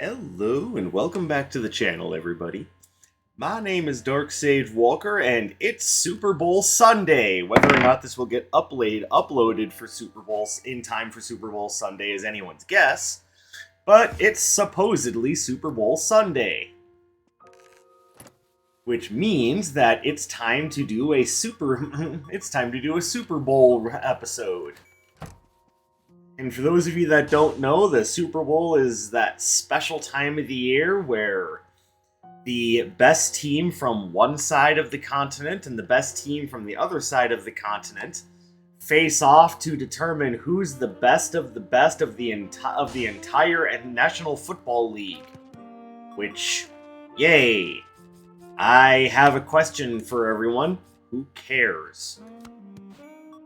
Hello and welcome back to the channel, everybody. My name is Dark Sage Walker, and it's Super Bowl Sunday. Whether or not this will get uploaded for Super Bowl in time for Super Bowl Sunday is anyone's guess, but it's supposedly Super Bowl Sunday, which means that it's time to do a Super Bowl episode. And for those of you that don't know, the Super Bowl is that special time of the year where the best team from one side of the continent and the best team from the other side of the continent face off to determine who's the best of the entire National Football League. Which, yay! I have a question for everyone. Who cares?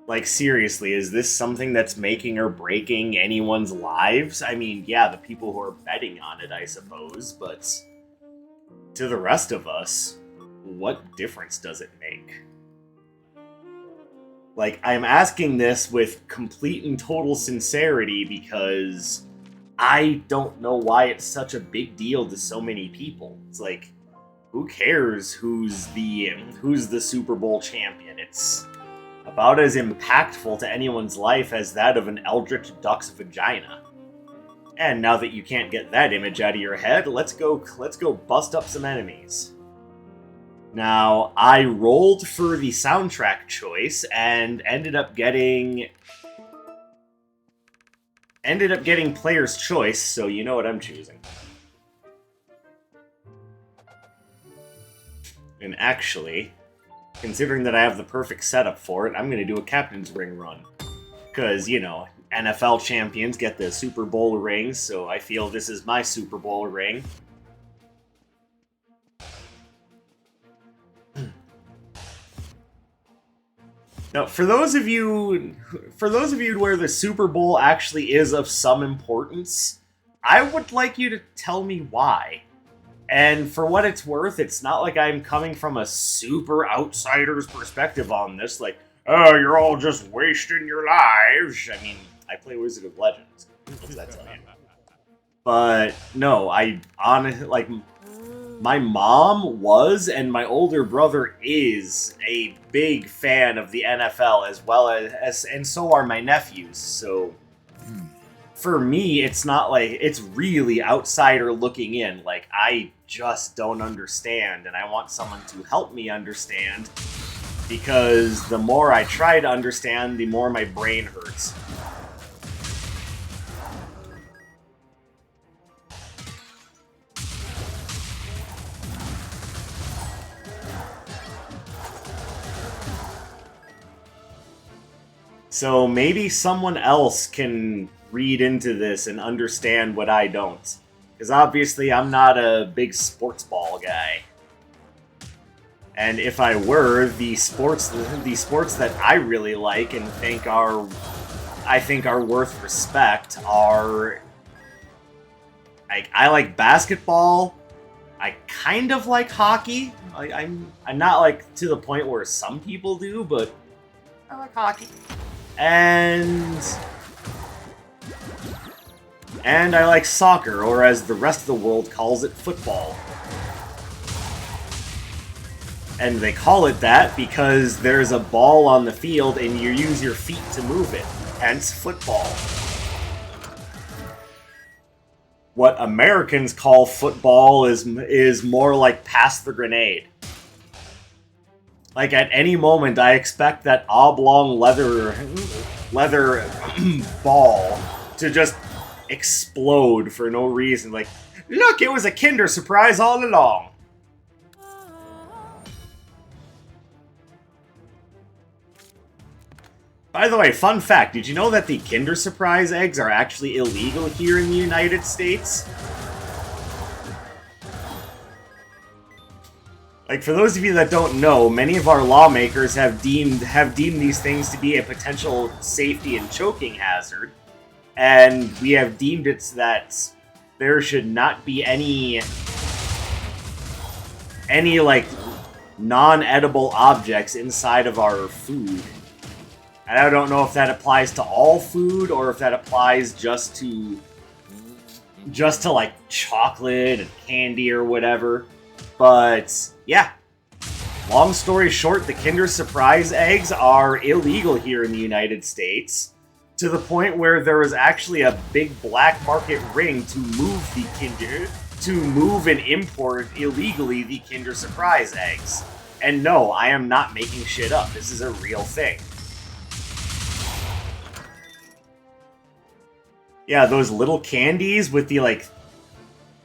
Like, seriously, is this something that's making or breaking anyone's lives? I mean, yeah, the people who are betting on it, I suppose, but to the rest of us, what difference does it make? Like, I'm asking this with complete and total sincerity because I don't know why it's such a big deal to so many people. It's like, who cares who's the Super Bowl champion? It's about as impactful to anyone's life as that of an eldritch duck's vagina. And now that you can't get that image out of your head, let's go bust up some enemies. Now, I rolled for the soundtrack choice and ended up getting player's choice, so you know what I'm choosing. And actually, considering that I have the perfect setup for it, I'm going to do a captain's ring run. Because, you know, NFL champions get the Super Bowl rings, so I feel this is my Super Bowl ring. Now, for those of you where the Super Bowl actually is of some importance, I would like you to tell me why. And for what it's worth, it's not like I'm coming from a super outsider's perspective on this, like, oh, you're all just wasting your lives. I mean, I play Wizard of Legends. What's that tell you? But no, I honestly, like, my mom was, and my older brother is, a big fan of the NFL, as well as and so are my nephews, so for me, it's not like, it's really outsider looking in. Like, I just don't understand, and I want someone to help me understand, because the more I try to understand, the more my brain hurts. So maybe someone else can read into this and understand what I don't. Because obviously I'm not a big sports ball guy. And if I were, the sports that I really like and think are worth respect are, like, I like basketball. I kind of like hockey. I'm not like to the point where some people do, but I like hockey. And I like soccer, or as the rest of the world calls it, football. And they call it that because there's a ball on the field and you use your feet to move it, hence football. What Americans call football is more like pass the grenade. Like, at any moment, I expect that oblong leather ball to just explode for no reason. Like, look, it was a Kinder Surprise all along. By the way, fun fact, did you know that the Kinder Surprise eggs are actually illegal here in the United States? Like, for those of you that don't know, many of our lawmakers have deemed these things to be a potential safety and choking hazard, and we have deemed it that there should not be any like non-edible objects inside of our food. And I don't know if that applies to all food or if that applies just to just to like chocolate and candy or whatever. But yeah, long story short, the Kinder Surprise eggs are illegal here in the United States, to the point where there was actually a big black market ring to move and import illegally the Kinder Surprise eggs. And no, I am not making shit up. This is a real thing. Yeah, those little candies with the, like,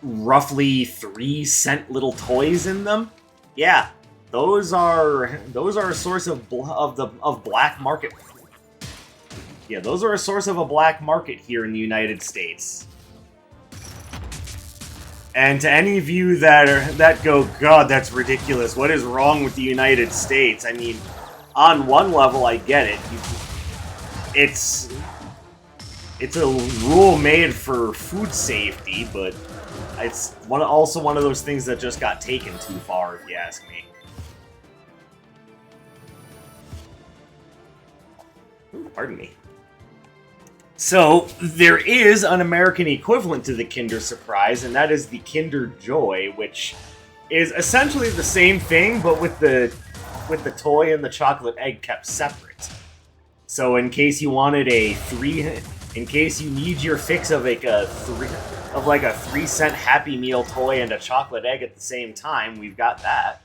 roughly 3-cent little toys in them. Yeah, those are a source of black market. Yeah, those are a source of a black market here in the United States. And to any of you that go, God, that's ridiculous. What is wrong with the United States? I mean, on one level, I get it. It's a rule made for food safety, but it's also one of those things that just got taken too far, if you ask me. Ooh, pardon me. So, there is an American equivalent to the Kinder Surprise, and that is the Kinder Joy, which is essentially the same thing, but with the toy and the chocolate egg kept separate. So, in case you wanted in case you need your fix of like a 3-cent Happy Meal toy and a chocolate egg at the same time, we've got that.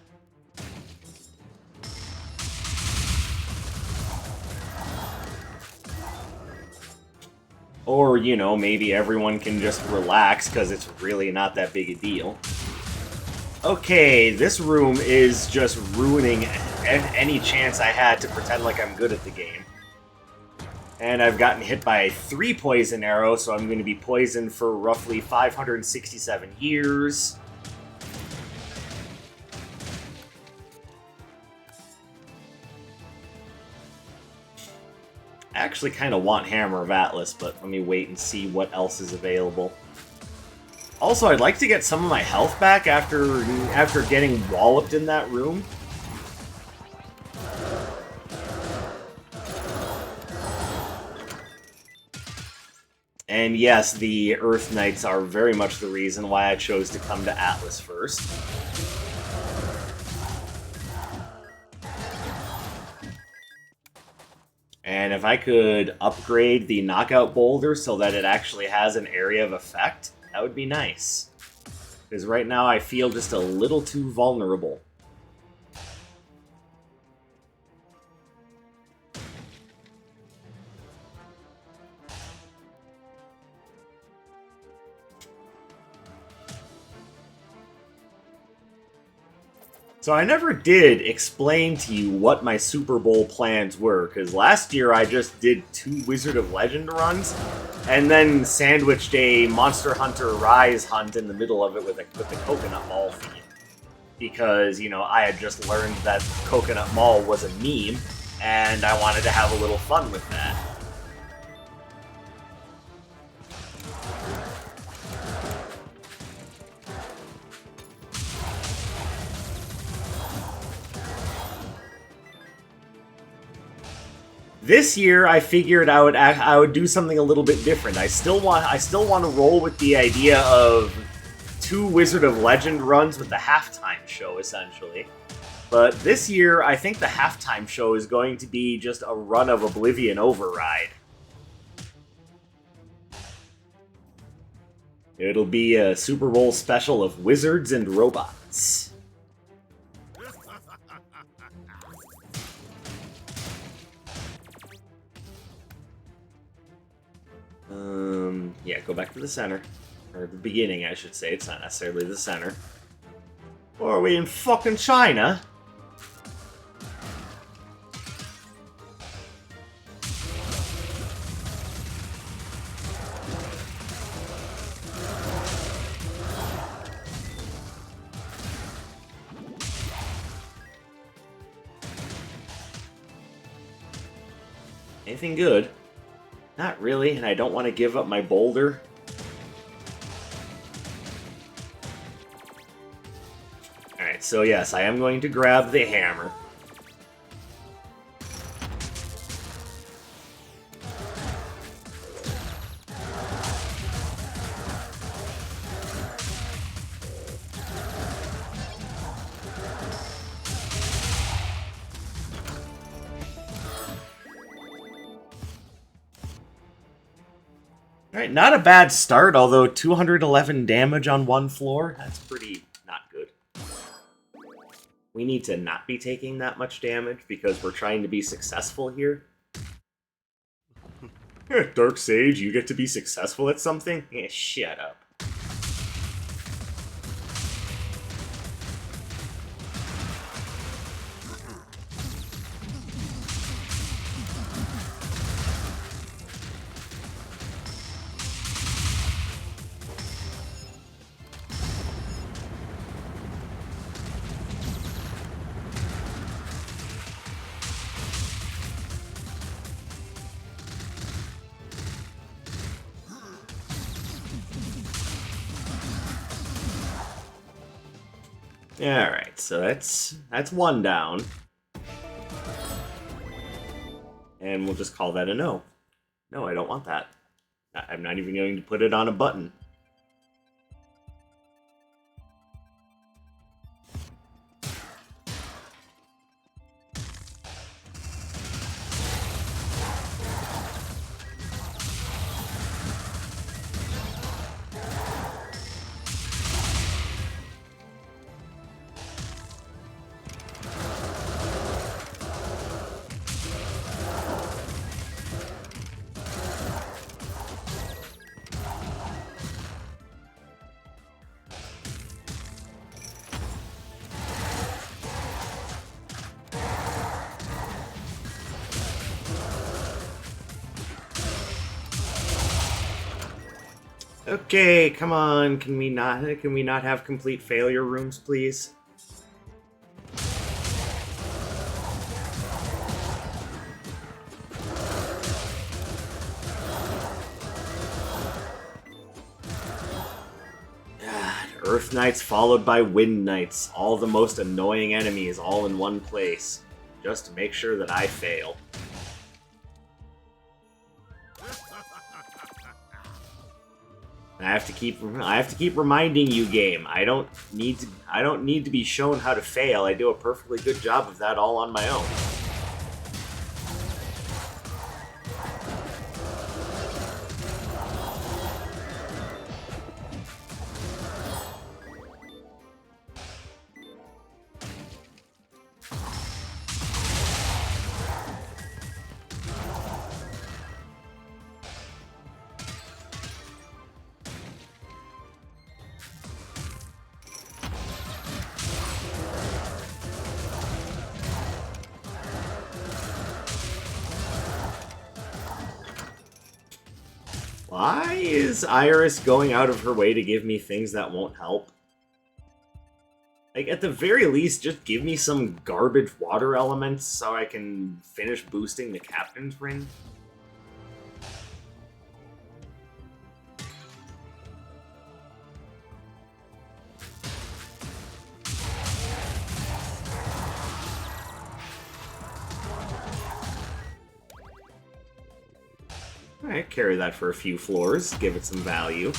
Or, you know, maybe everyone can just relax because it's really not that big a deal. Okay, this room is just ruining any chance I had to pretend like I'm good at the game. And I've gotten hit by 3 poison arrows, so I'm going to be poisoned for roughly 567 years. I actually kind of want Hammer of Atlas, but let me wait and see what else is available. Also, I'd like to get some of my health back after getting walloped in that room. And yes, the Earth Knights are very much the reason why I chose to come to Atlas first. And if I could upgrade the Knockout Boulder so that it actually has an area of effect, that would be nice. Because right now I feel just a little too vulnerable. So I never did explain to you what my Super Bowl plans were, because last year I just did 2 Wizard of Legend runs, and then sandwiched a Monster Hunter Rise hunt in the middle of it with the Coconut Mall theme. Because, you know, I had just learned that Coconut Mall was a meme, and I wanted to have a little fun with that. This year, I figured I would do something a little bit different. I still want to roll with the idea of 2 Wizard of Legend runs with the halftime show, essentially. But this year, I think the halftime show is going to be just a run of Oblivion Override. It'll be a Super Bowl special of wizards and robots. Yeah, go back to the center. Or the beginning, I should say. It's not necessarily the center. Or are we in fucking China? Anything good? Not really, and I don't want to give up my boulder. Alright, so yes, I am going to grab the hammer. Alright, not a bad start, although 211 damage on one floor, that's pretty not good. We need to not be taking that much damage because we're trying to be successful here. Dark Sage, you get to be successful at something? Yeah, shut up. Alright, so that's one down. And we'll just call that a no. No, I don't want that. I'm not even going to put it on a button. Okay, come on. Can we not have complete failure rooms, please? God, Earth Knights followed by Wind Knights, all the most annoying enemies all in one place, just to make sure that I fail. I have to keep reminding you, game. I don't need to be shown how to fail. I do a perfectly good job of that all on my own. Why is Iris going out of her way to give me things that won't help? Like, at the very least, just give me some garbage water elements so I can finish boosting the Captain's Ring. Alright, carry that for a few floors, give it some value.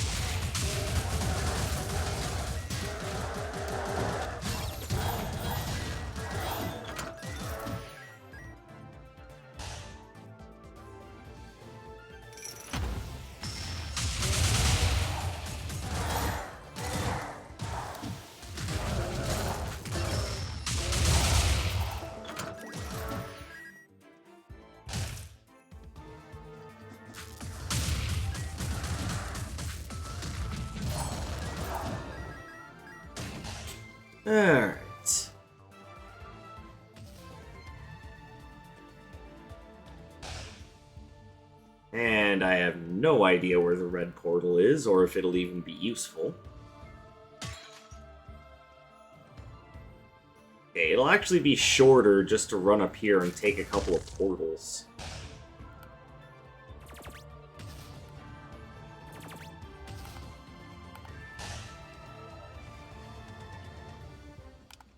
Alright. And I have no idea where the red portal is, or if it'll even be useful. Okay, it'll actually be shorter just to run up here and take a couple of portals.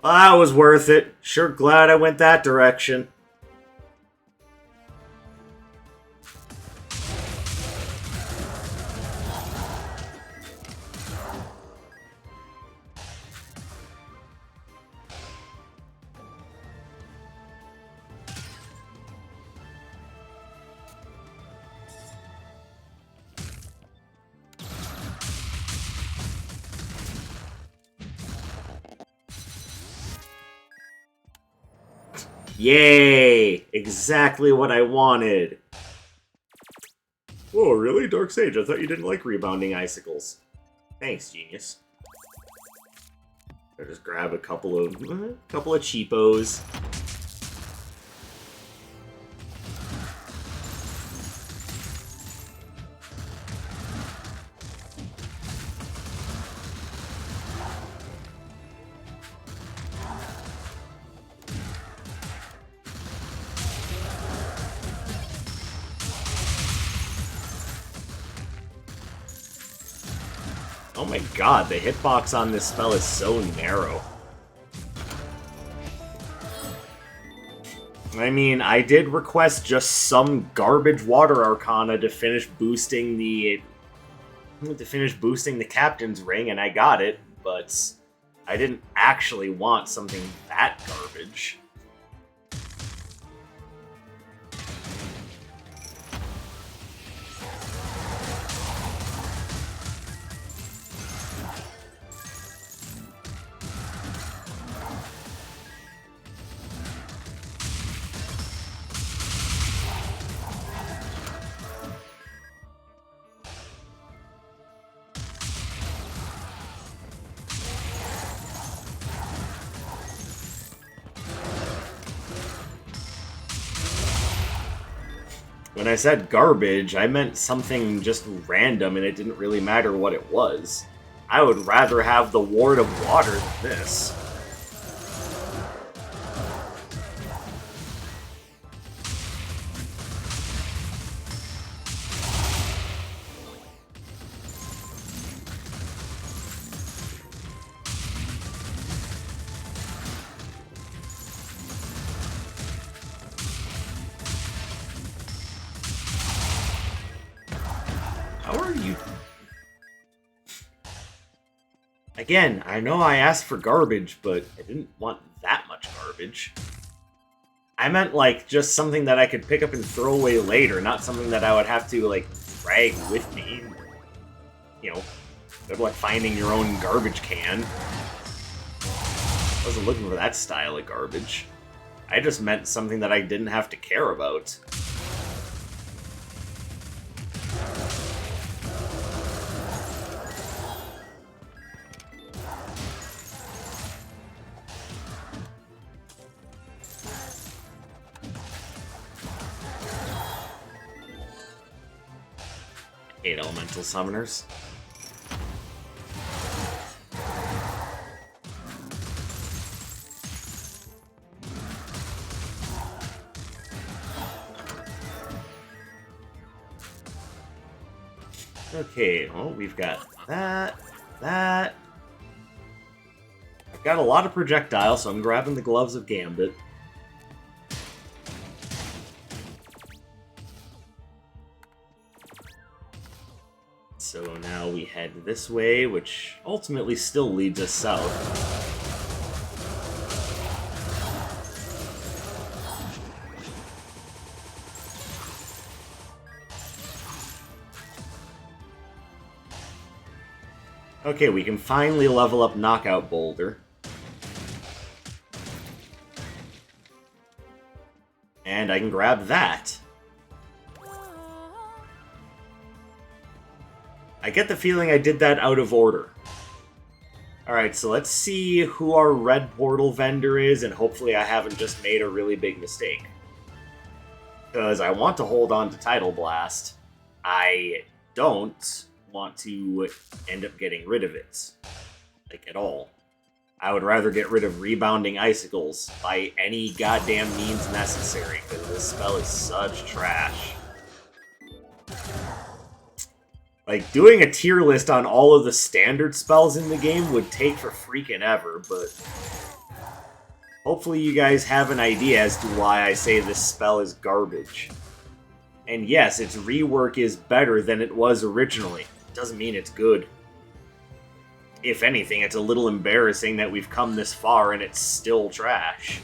Well, that was worth it. Sure glad I went that direction. Yay! Exactly what I wanted. Whoa, really? Dark Sage, I thought you didn't like rebounding icicles. Thanks, genius. I'll just grab a couple of cheapos. Oh my god, the hitbox on this spell is so narrow. I mean, I did request just some garbage water arcana to finish boosting the captain's ring, and I got it, but I didn't actually want something that garbage. When I said garbage, I meant something just random and it didn't really matter what it was. I would rather have the Ward of Water than this. Again, I know I asked for garbage, but I didn't want that much garbage. I meant, like, just something that I could pick up and throw away later, not something that I would have to, like, drag with me. You know, good luck finding your own garbage can. I wasn't looking for that style of garbage. I just meant something that I didn't have to care about. Hate elemental summoners. Okay, well, we've got that. I've got a lot of projectiles, so I'm grabbing the Gloves of Gambit. So now we head this way, which ultimately still leads us south. Okay, we can finally level up Knockout Boulder. And I can grab that. I get the feeling I did that out of order. Alright, so let's see who our red portal vendor is, and hopefully I haven't just made a really big mistake. Because I want to hold on to Tidal Blast. I don't want to end up getting rid of it. Like, at all. I would rather get rid of Rebounding Icicles by any goddamn means necessary, because this spell is such trash. Like, doing a tier list on all of the standard spells in the game would take for freaking ever, but hopefully you guys have an idea as to why I say this spell is garbage. And yes, its rework is better than it was originally. It doesn't mean it's good. If anything, it's a little embarrassing that we've come this far and it's still trash.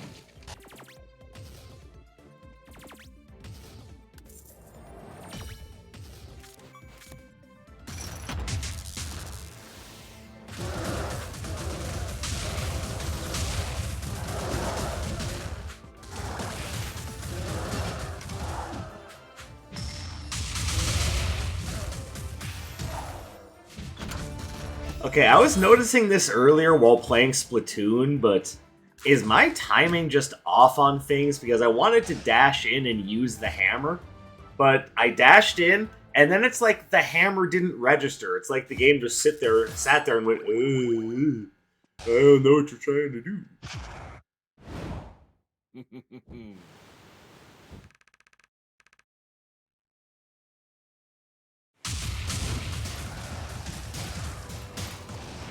Okay, I was noticing this earlier while playing Splatoon, but is my timing just off on things? Because I wanted to dash in and use the hammer, but I dashed in, and then it's like the hammer didn't register. It's like the game just sat there and went, I don't know what you're trying to do.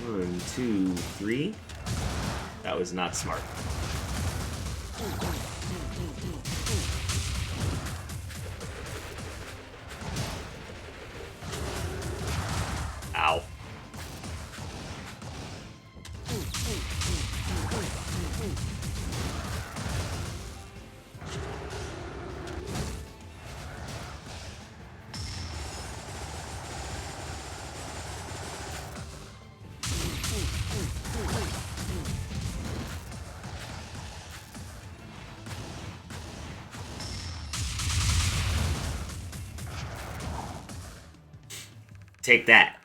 1, 2, 3. That was not smart. Ow. Take that.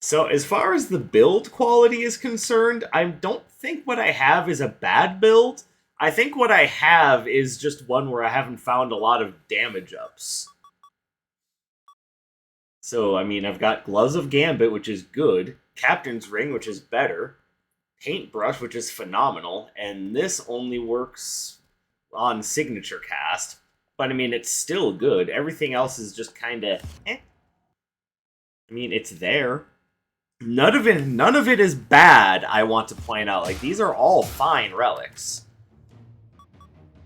So as far as the build quality is concerned, I don't think what I have is a bad build. I think what I have is just one where I haven't found a lot of damage ups. So, I mean, I've got Gloves of Gambit, which is good, Captain's Ring, which is better, Paintbrush, which is phenomenal, and this only works on Signature Cast. But, I mean, it's still good. Everything else is just kind of eh. I mean, it's there. None of it is bad, I want to point out. Like, these are all fine relics.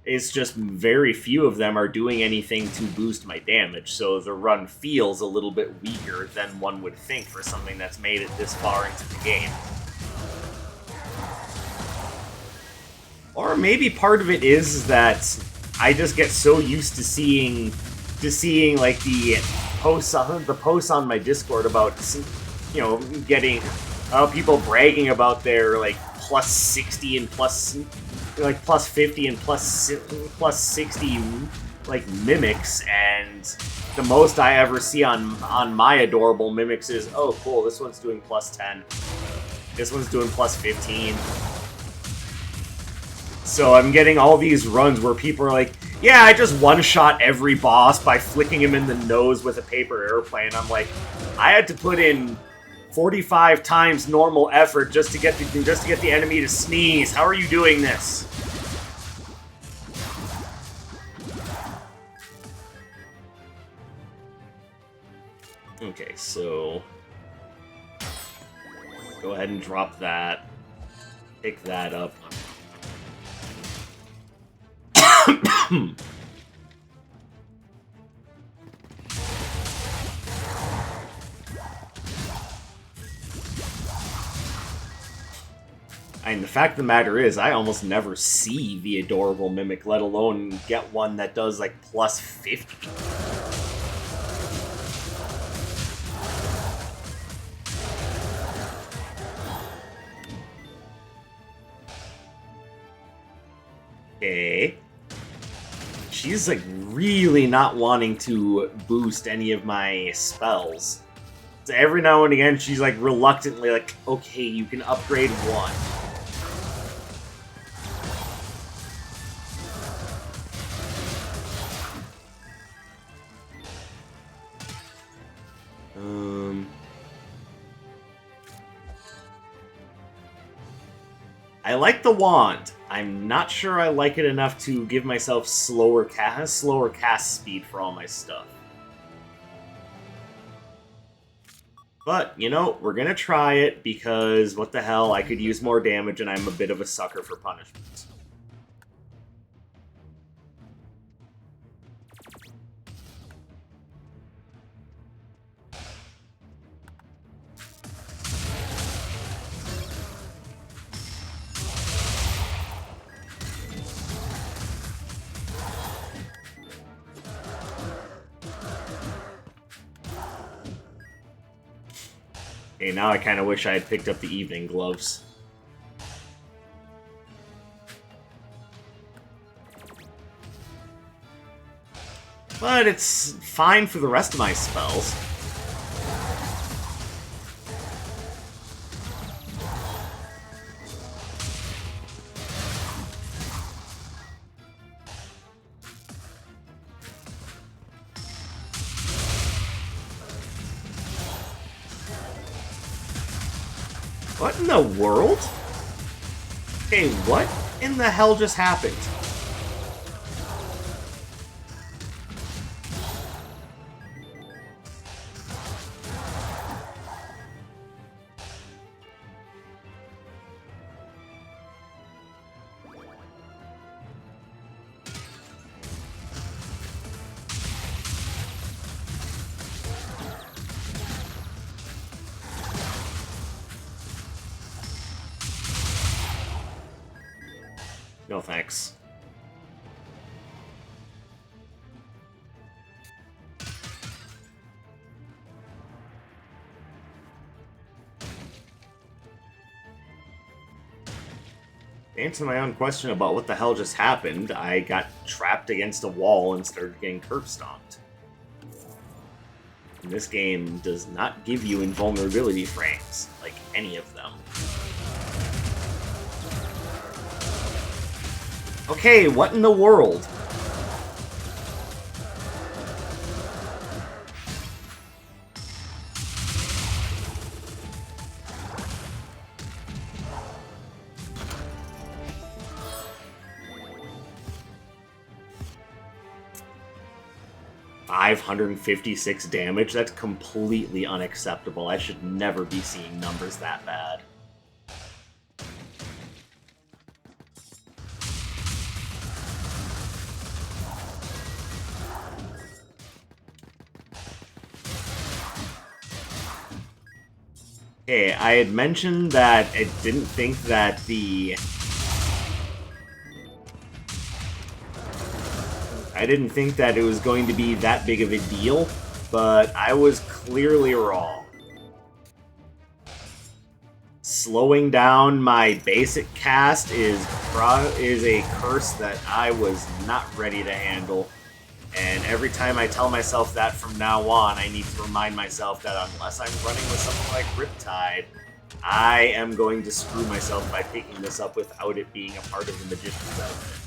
It's just very few of them are doing anything to boost my damage, so the run feels a little bit weaker than one would think for something that's made it this far into the game. Or maybe part of it is that I just get so used to seeing like the posts on my Discord about, you know, getting people bragging about their like plus 60 and plus 50 and plus 60 like mimics, and the most I ever see on my adorable mimics is, oh cool, this one's doing plus 10, this one's doing plus 15. So I'm getting all these runs where people are like, yeah, I just one-shot every boss by flicking him in the nose with a paper airplane. I'm like, I had to put in 45 times normal effort just to get the enemy to sneeze. How are you doing this? Okay, so go ahead and drop that. Pick that up. And the fact of the matter is, I almost never see the adorable mimic, let alone get one that does like plus 50. Okay. She's like really not wanting to boost any of my spells. So every now and again, she's like reluctantly like, okay, you can upgrade one. I like the wand. I'm not sure I like it enough to give myself slower cast speed for all my stuff. But, you know, we're gonna try it because, what the hell, I could use more damage and I'm a bit of a sucker for punishment. Okay, now I kind of wish I had picked up the evening gloves. but it's fine for the rest of my spells. What in the world? Okay, what in the hell just happened? No thanks. To answer my own question about what the hell just happened, I got trapped against a wall and started getting curb stomped. And this game does not give you invulnerability frames, like any of them. Okay, what in the world? $556 damage? That's completely unacceptable. I should never be seeing numbers that bad. Okay, I had mentioned that I didn't think that it was going to be that big of a deal, but I was clearly wrong. Slowing down my basic cast is a curse that I was not ready to handle. And every time I tell myself that from now on, I need to remind myself that unless I'm running with something like Riptide, I am going to screw myself by picking this up without it being a part of the Magician's outfit.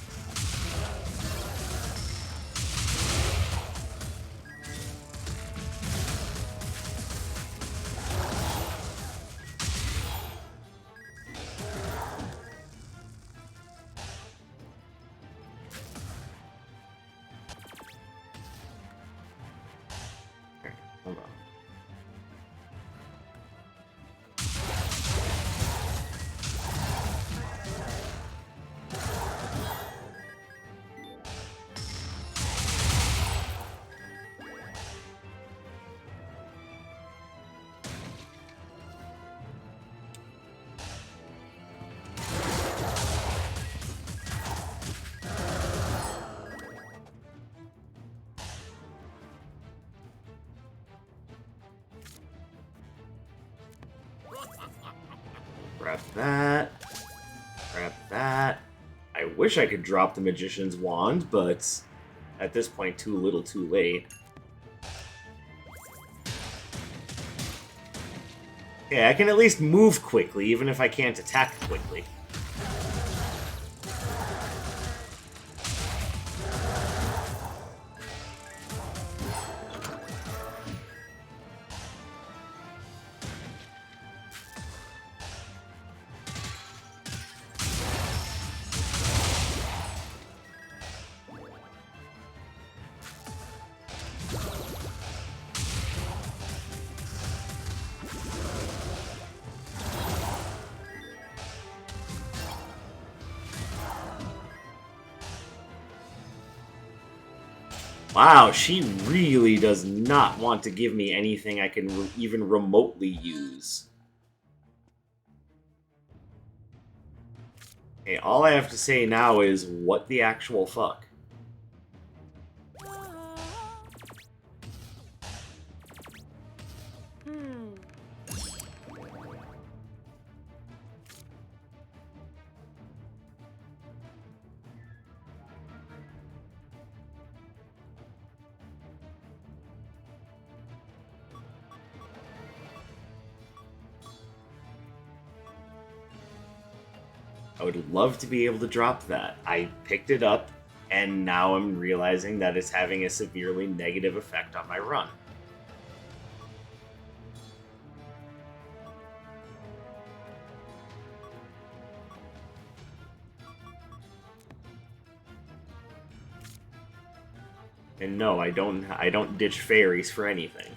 Hold on. Grab that. Grab that. I wish I could drop the Magician's Wand, but at this point, too little, too late. Okay, I can at least move quickly, even if I can't attack quickly. Wow, she really does not want to give me anything I can even remotely use. Okay, all I have to say now is, what the actual fuck? I would love to be able to drop that. I picked it up, and now I'm realizing that it's having a severely negative effect on my run. And no, I don't ditch fairies for anything.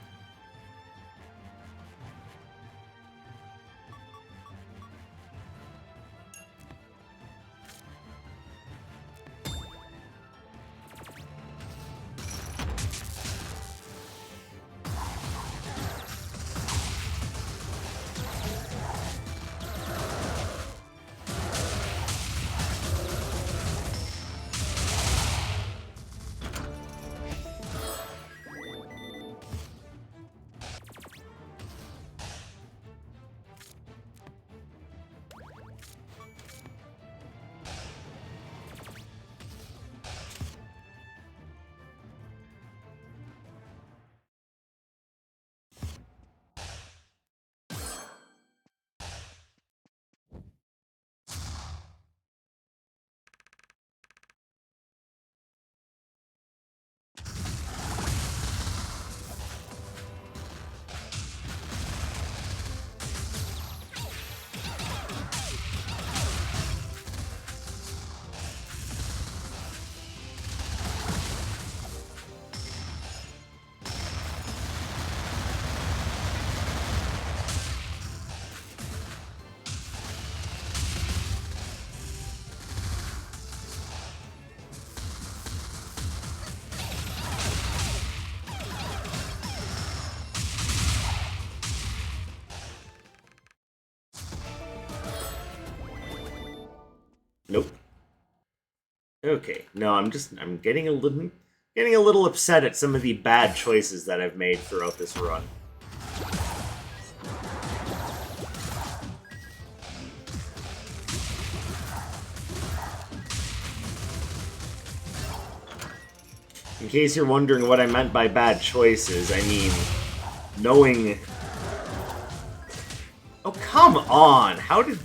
Nope. Okay, no, I'm getting a little upset at some of the bad choices that I've made throughout this run. In case you're wondering what I meant by bad choices, I mean, knowing... Oh, come on! How did...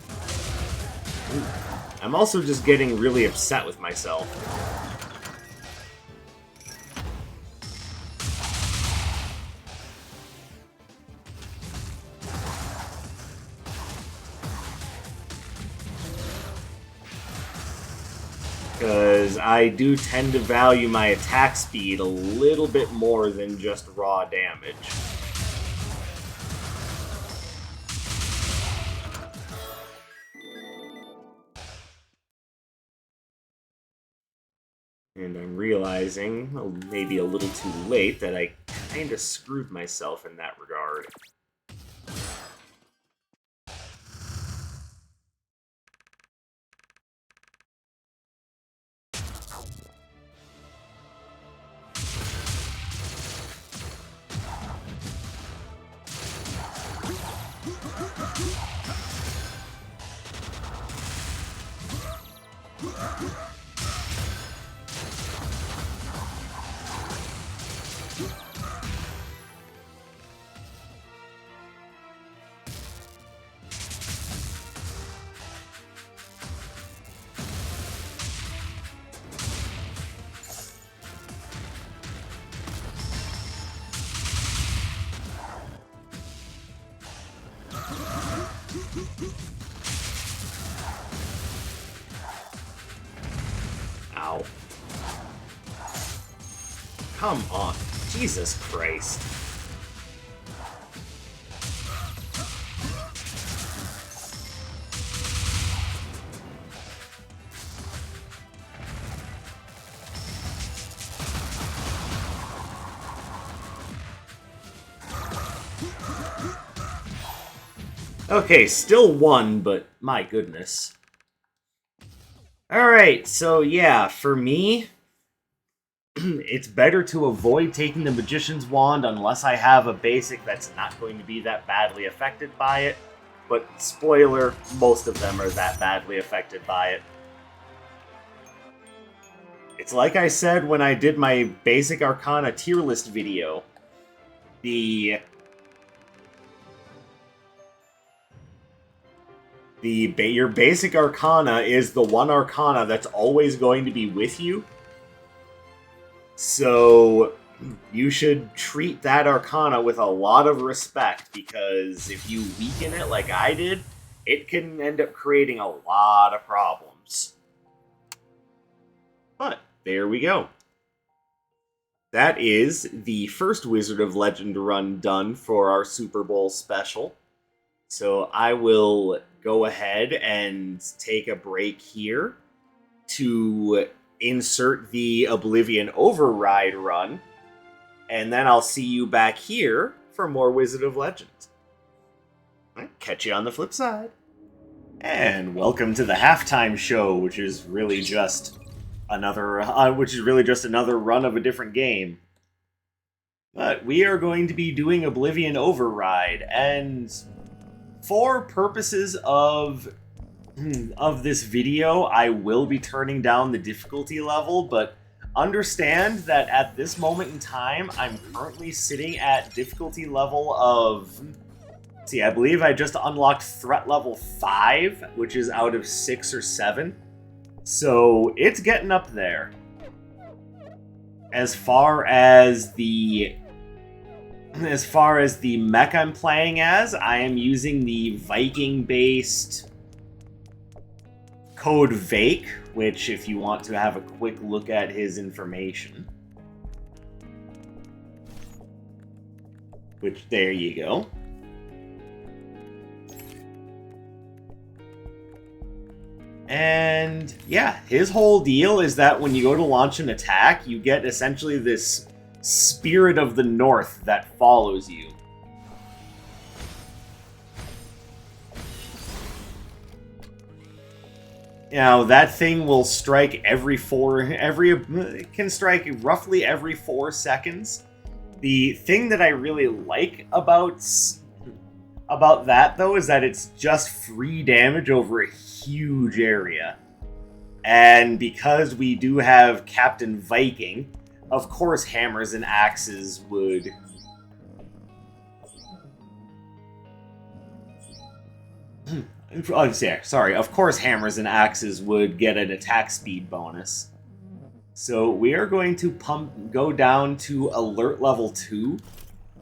I'm also just getting really upset with myself. Because I do tend to value my attack speed a little bit more than just raw damage. And I'm realizing, well, maybe a little too late, that I kinda screwed myself in that regard. Ow. Come on. Jesus Christ. Okay, still one, but my goodness. Alright, so yeah, for me, it's better to avoid taking the Magician's Wand unless I have a basic that's not going to be that badly affected by it. But, spoiler, most of them are that badly affected by it. It's like I said when I did my Basic Arcana tier list video. The Your basic arcana is the one arcana that's always going to be with you. So you should treat that arcana with a lot of respect, because if you weaken it like I did, it can end up creating a lot of problems. But there we go. That is the first Wizard of Legend run done for our Super Bowl special. So I will go ahead and take a break here to insert the Oblivion Override run, and then I'll see you back here for more Wizard of Legend. Catch you on the flip side. And welcome to the halftime show, which is really just another run of a different game. But we are going to be doing Oblivion Override, and for purposes of this video, I will be turning down the difficulty level, but understand that at this moment in time, I'm currently sitting at difficulty level of... See, I believe I just unlocked threat level 5, which is out of 6 or 7. So it's getting up there. As far as the mech I'm playing as, I am using the Viking-based Code Vake, which, if you want to have a quick look at his information, which, there you go. And yeah, his whole deal is that when you go to launch an attack, you get essentially this Spirit of the North that follows you. Now, that thing will strike it can strike roughly every 4 seconds. The thing that I really like about that, though, is that it's just free damage over a huge area. And because we do have Captain Viking, of course hammers and axes would... Oh, yeah, sorry. Of course hammers and axes would get an attack speed bonus. So we are going to go down to alert level 2.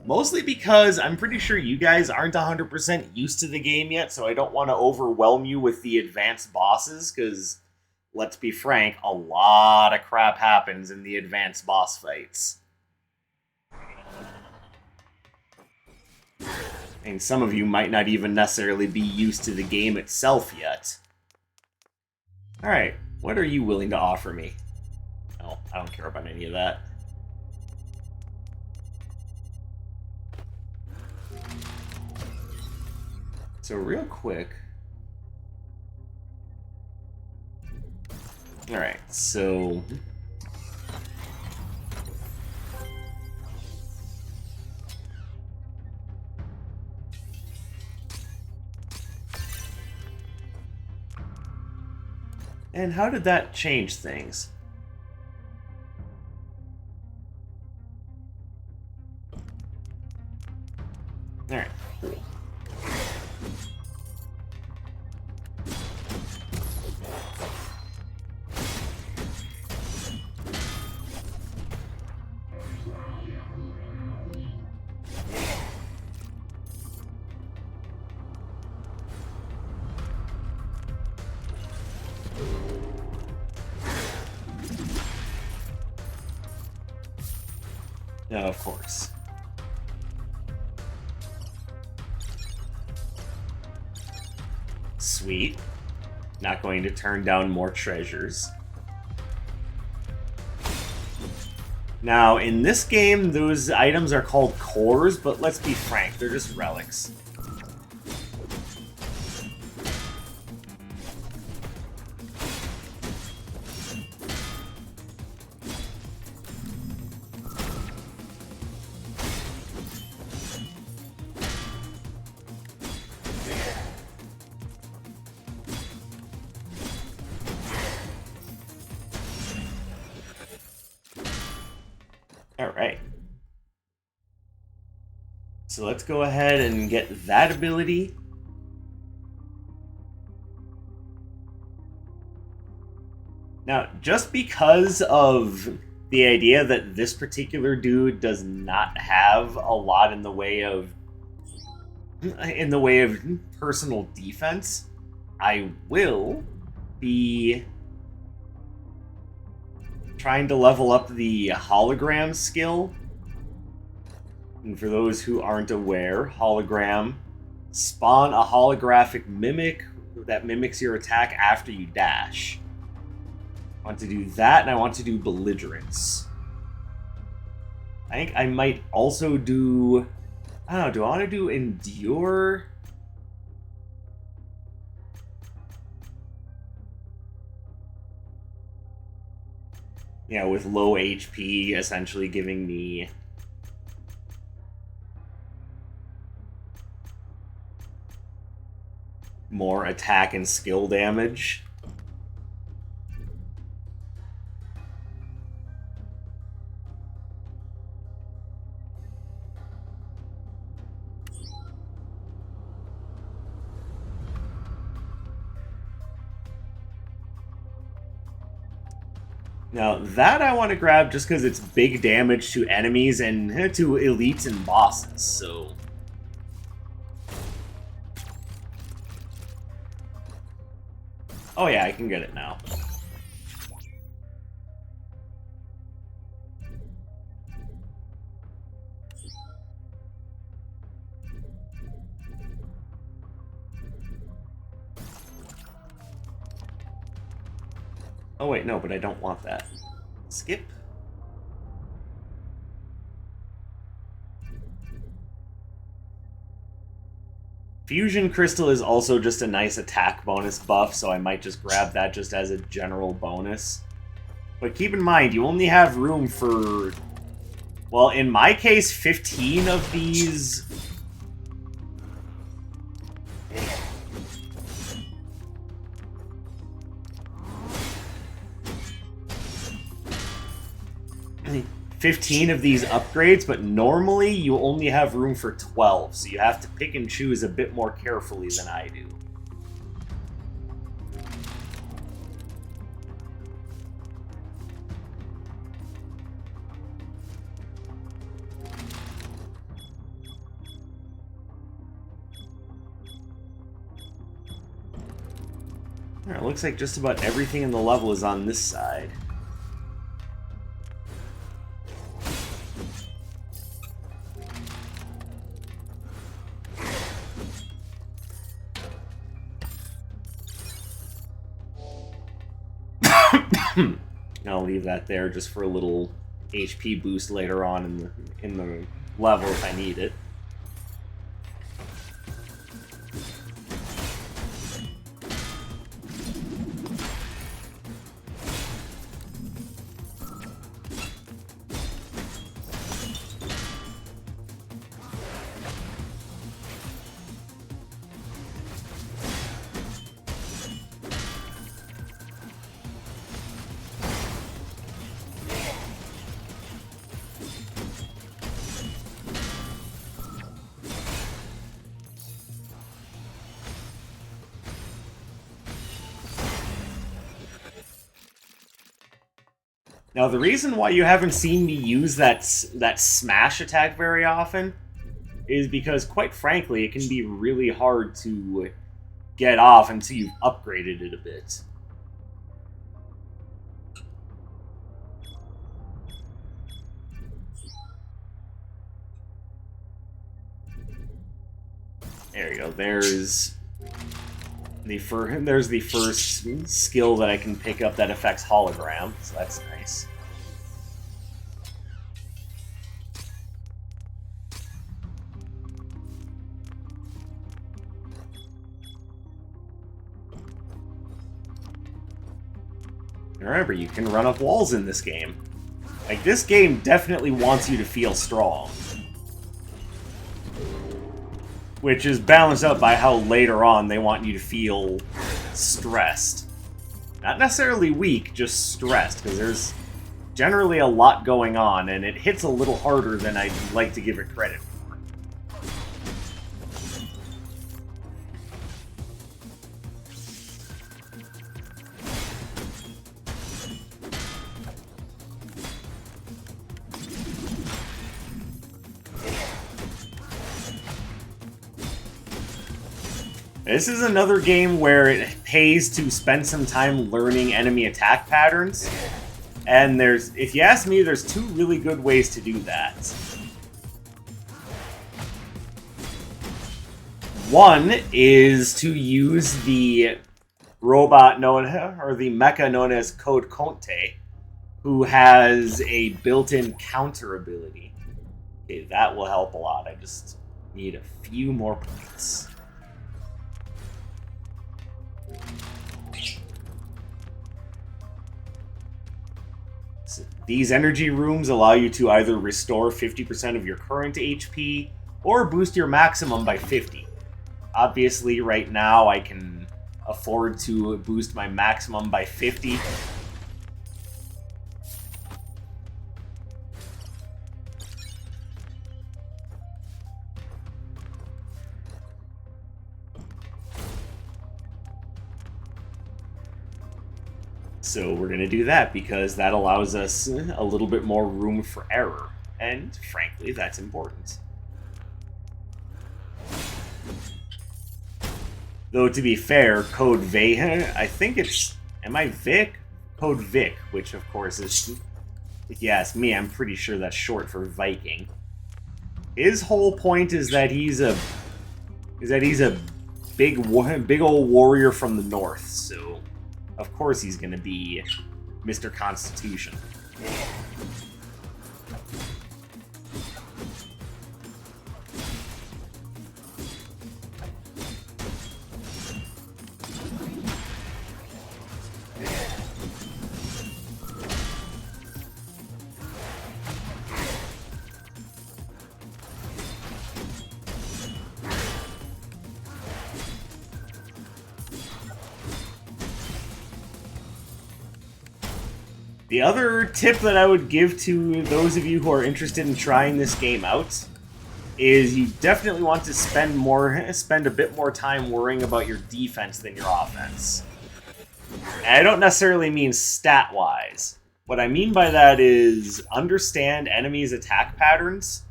Mostly because I'm pretty sure you guys aren't 100% used to the game yet, so I don't want to overwhelm you with the advanced bosses, because, let's be frank, a lot of crap happens in the advanced boss fights. And some of you might not even necessarily be used to the game itself yet. Alright, what are you willing to offer me? Oh, I don't care about any of that. So real quick... Alright, so... And how did that change things? Alright, cool. No, of course. Sweet. Not going to turn down more treasures. Now, in this game, those items are called cores, but let's be frank, they're just relics. Alright. So let's go ahead and get that ability. Now, just because of the idea that this particular dude does not have a lot in the way of personal defense, I will be trying to level up the hologram skill. And for those who aren't aware, hologram, spawn a holographic mimic that mimics your attack after you dash. I want to do that, and I want to do belligerence. I think I might also do... I don't know, do I want to do endure? Yeah, with low HP, essentially giving me... more attack and skill damage. Now, that I want to grab just because it's big damage to enemies and to elites and bosses, so... Oh yeah, I can get it now. Oh wait, no, but I don't want that. Skip? Fusion Crystal is also just a nice attack bonus buff, so I might just grab that just as a general bonus. But keep in mind, you only have room for... Well, in my case, 15 of these... 15 of these upgrades, but normally you only have room for 12, so you have to pick and choose a bit more carefully than I do. It looks like just about everything in the level is on this side. I'll leave that there just for a little HP boost later on in the level if I need it. Now, the reason why you haven't seen me use that smash attack very often is because, quite frankly, it can be really hard to get off until you've upgraded it a bit. There you go. There's the first skill that I can pick up that affects hologram, so that's nice. Remember, you can run up walls in this game. Like, this game definitely wants you to feel strong. Which is balanced out by how later on they want you to feel stressed. Not necessarily weak, just stressed, because there's generally a lot going on, and it hits a little harder than I'd like to give it credit for. This is another game where it pays to spend some time learning enemy attack patterns. And if you ask me, there's two really good ways to do that. One is to use the robot known, or the mecha known as Code Conte, who has a built-in counter ability. Okay, that will help a lot. I just need a few more points. So these energy rooms allow you to either restore 50% of your current HP or boost your maximum by 50. Obviously, right now I can afford to boost my maximum by 50. So we're going to do that because that allows us a little bit more room for error. And frankly, that's important. Though to be fair, Code Vic, I think it's, am I Vic? Code Vic, which of course is, if you ask me, I'm pretty sure that's short for Viking. His whole point is that he's a big old warrior from the north, so of course he's gonna be Mr. Constitution. The other tip that I would give to those of you who are interested in trying this game out is you definitely want to spend a bit more time worrying about your defense than your offense. And I don't necessarily mean stat-wise. What I mean by that is understand enemies' attack patterns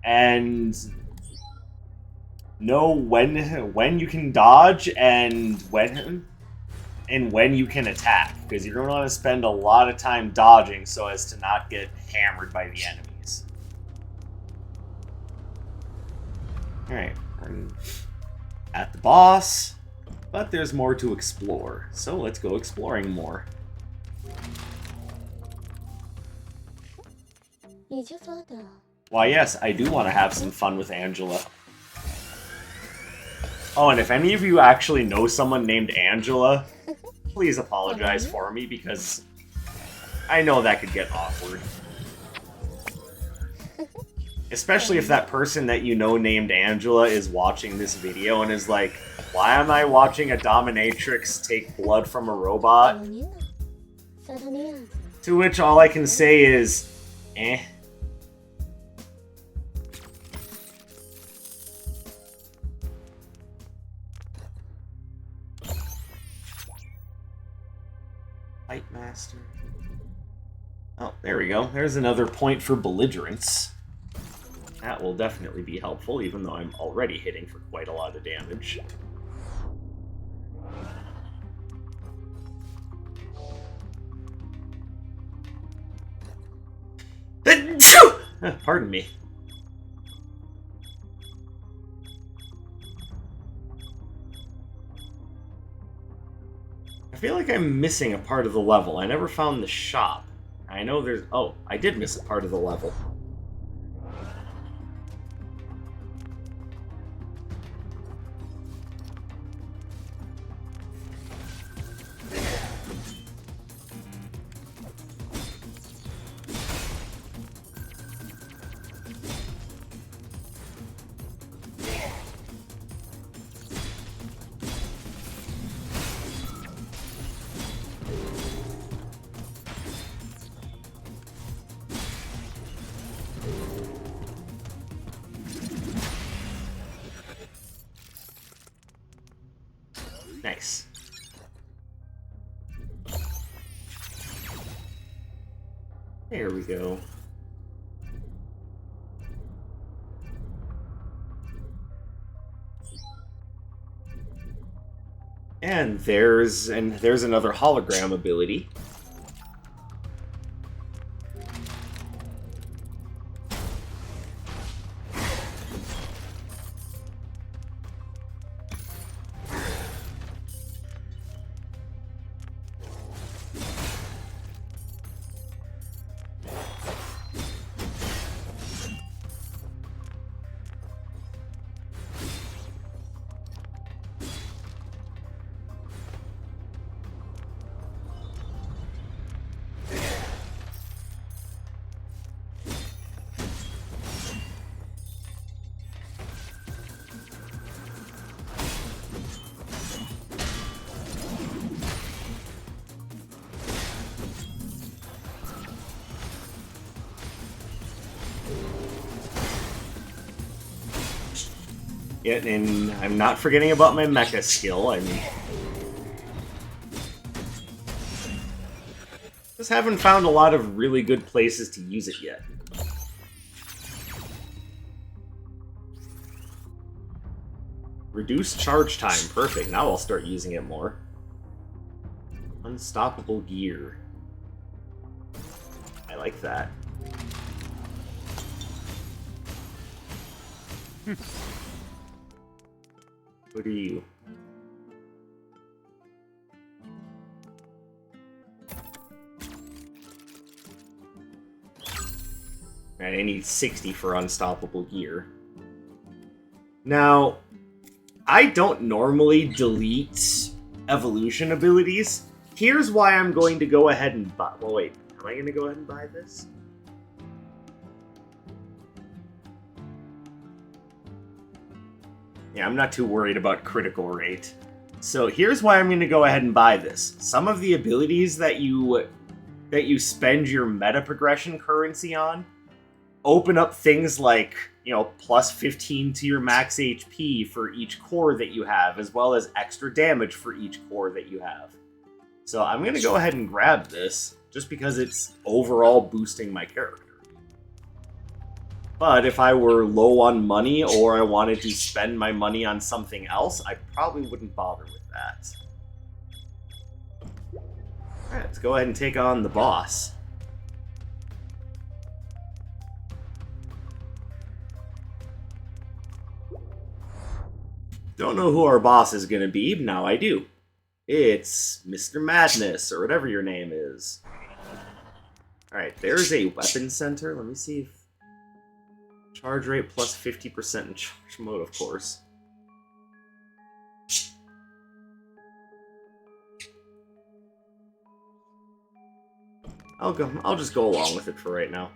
and know when you can dodge and when you can attack, because you're going to want to spend a lot of time dodging so as to not get hammered by the enemies. Alright, we're at the boss, but there's more to explore, so let's go exploring more. Why yes, I do want to have some fun with Angela. Oh, and if any of you actually know someone named Angela, please apologize for me, because I know that could get awkward. Especially if that person that you know named Angela is watching this video and is like, why am I watching a dominatrix take blood from a robot? To which all I can say is, eh. Fight Master. Oh, there we go. There's another point for belligerence. That will definitely be helpful, even though I'm already hitting for quite a lot of damage. Pardon me. I feel like I'm missing a part of the level. I never found the shop. I know there's... Oh, I did miss a part of the level. Nice. There we go. And there's another hologram ability. Yeah, and I'm not forgetting about my mecha skill. I mean, just haven't found a lot of really good places to use it yet. Reduce charge time. Perfect. Now I'll start using it more. Unstoppable gear. I like that. What are you? Right, I need 60 for unstoppable gear. Now, I don't normally delete evolution abilities. Here's why I'm going to go ahead and buy... Well, wait. Am I going to go ahead and buy this? Yeah, I'm not too worried about critical rate. So here's why I'm going to go ahead and buy this. Some of the abilities that you spend your meta progression currency on open up things like, you know, plus 15 to your max HP for each core that you have, as well as extra damage for each core that you have. So I'm going to go ahead and grab this, just because it's overall boosting my character. But if I were low on money, or I wanted to spend my money on something else, I probably wouldn't bother with that. Alright, let's go ahead and take on the boss. Don't know who our boss is going to be, but now I do. It's Mr. Madness, or whatever your name is. Alright, there's a weapon center. Let me see if... Charge rate plus 50% in charge mode, of course. I'll just go along with it for right now.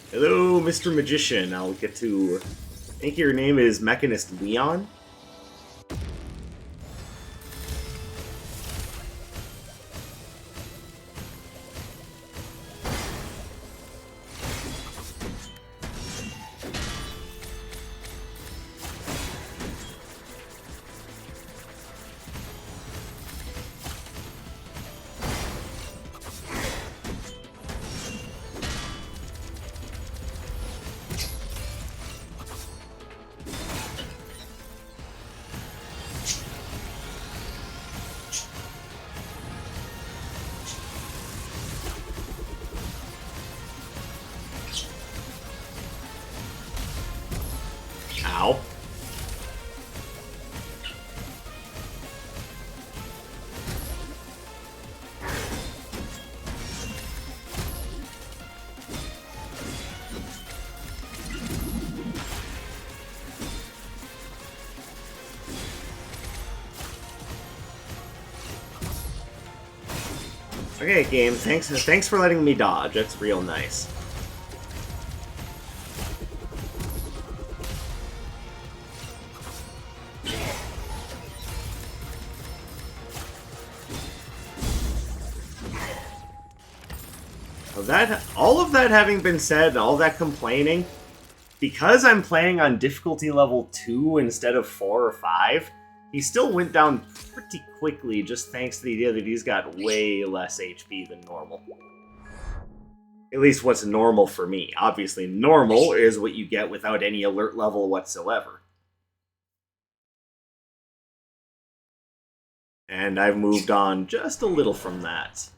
Hello, Mr. Magician. I'll get to... I think your name is Mechanist Leon? Ow. Okay, game, thanks for letting me dodge. That's real nice. All of that having been said, and all that complaining, because I'm playing on difficulty level 2 instead of 4 or 5, he still went down pretty quickly, just thanks to the idea that he's got way less HP than normal. At least what's normal for me. Obviously, normal is what you get without any alert level whatsoever. And I've moved on just a little from that.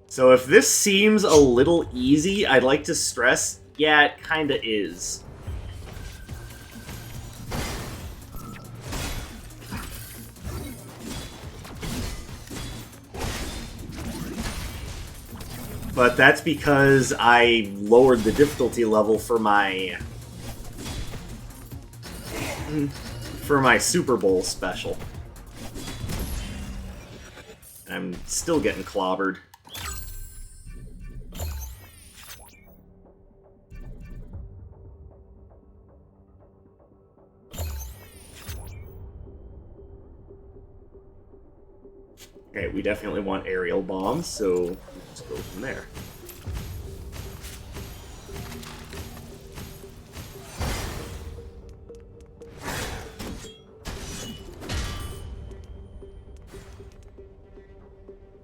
So if this seems a little easy, I'd like to stress, yeah, it kinda is. But that's because I lowered the difficulty level for my Super Bowl special. I'm still getting clobbered. Okay, we definitely want aerial bombs, so let's go from there.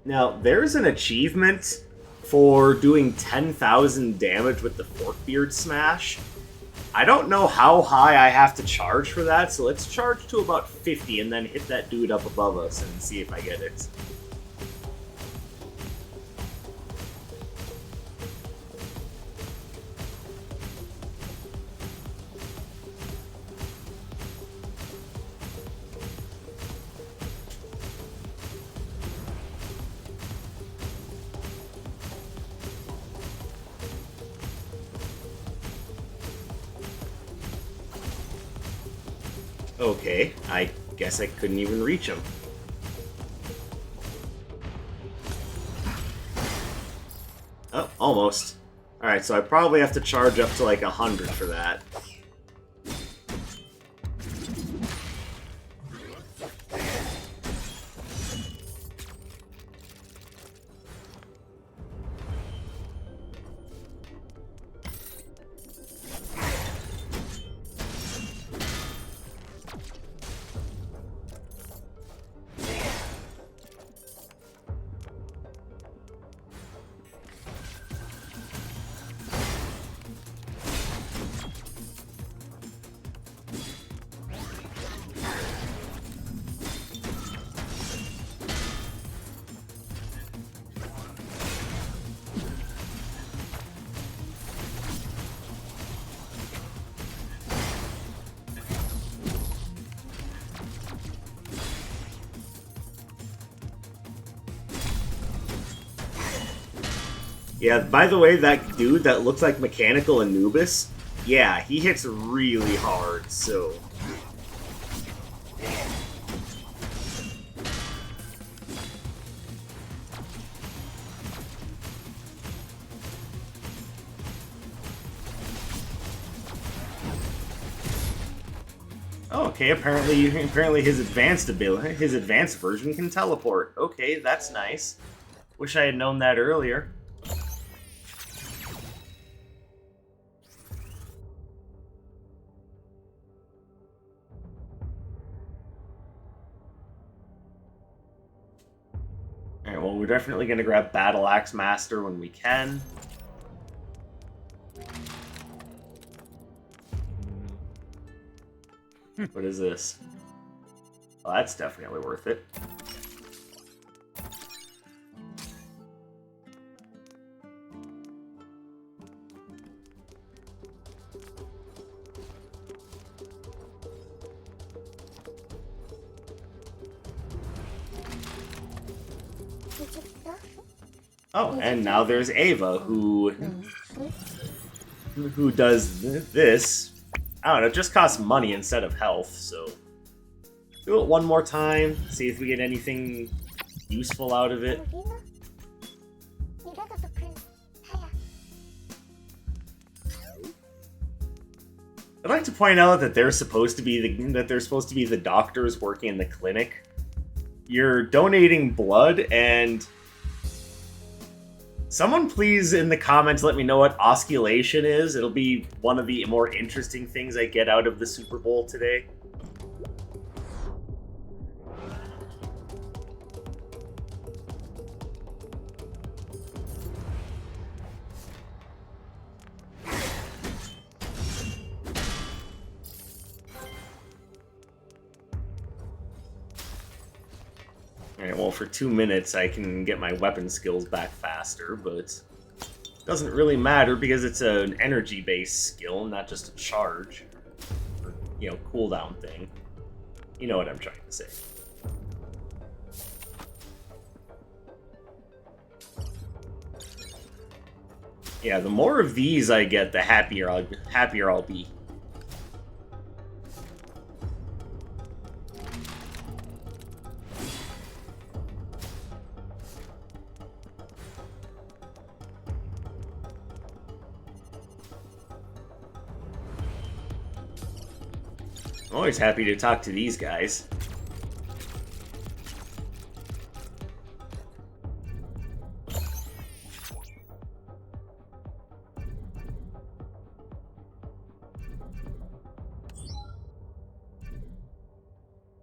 Now, there's an achievement for doing 10,000 damage with the Forkbeard Smash. I don't know how high I have to charge for that, so let's charge to about 50 and then hit that dude up above us and see if I get it. Okay, I guess I couldn't even reach him. Oh, almost. Alright, so I probably have to charge up to like 100 for that. Yeah, by the way, that dude that looks like Mechanical Anubis, yeah, he hits really hard, so... Oh, okay, apparently his advanced ability, his advanced version can teleport. Okay, that's nice. Wish I had known that earlier. Alright, well, we're definitely going to grab Battle Axe Master when we can. What is this? Well, that's definitely worth it. Oh, and now there's Ava, who does this. I don't know, it just costs money instead of health, so... Do it one more time, see if we get anything useful out of it. I'd like to point out that they're supposed to be the doctors working in the clinic. You're donating blood, and Someone please in the comments let me know what osculation is. It'll be one of the more interesting things I get out of the Super Bowl today. Alright, well, for 2 minutes I can get my weapon skills back faster, but it doesn't really matter because it's an energy-based skill, not just a charge. Or, you know, cooldown thing. You know what I'm trying to say. Yeah, the more of these I get, the happier I'll be. I'm always happy to talk to these guys.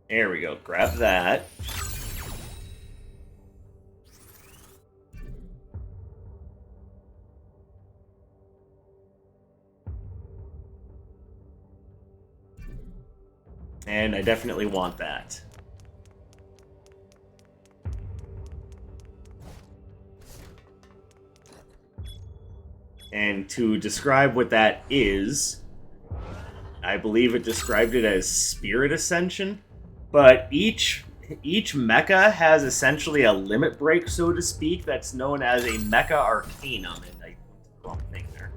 There we go, grab that. And I definitely want that. And to describe what that is, I believe it described it as Spirit Ascension, but each mecha has essentially a limit break, so to speak, that's known as a Mecha Arcanum. And I went to the wrong thing there.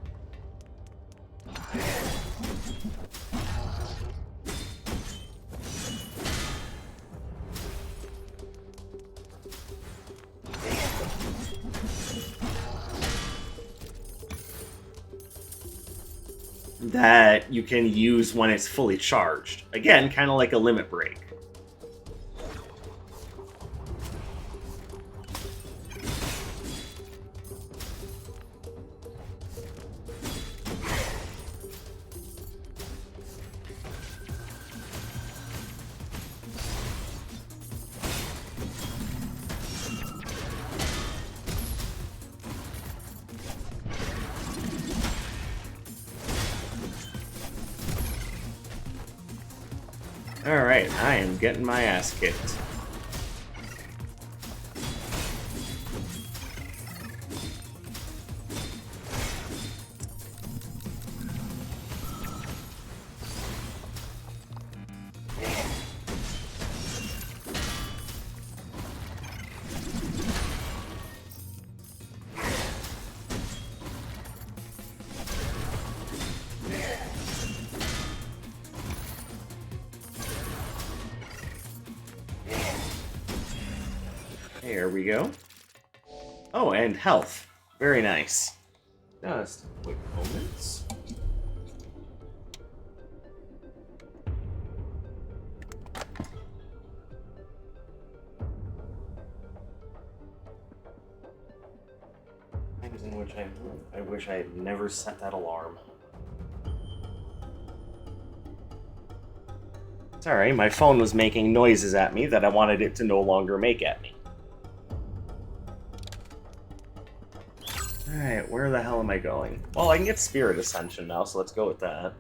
That you can use when it's fully charged. Again, kind of like a limit break. Alright, I am getting my ass kicked. There we go. Oh, and health. Very nice. Just quick moments. Times in which I wish I had never set that alarm. Sorry, my phone was making noises at me that I wanted it to no longer make at me. Alright, where the hell am I going? Well, I can get Spirit Ascension now, so let's go with that.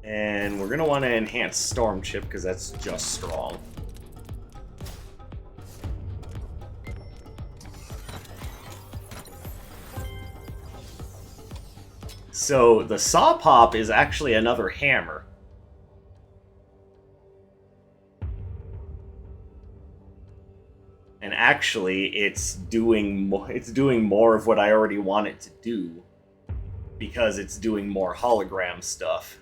And we're going to want to enhance Storm Chip, because that's just strong. So, the Saw Pop is actually another hammer. And actually, it's doing more of what I already want it to do, because it's doing more hologram stuff.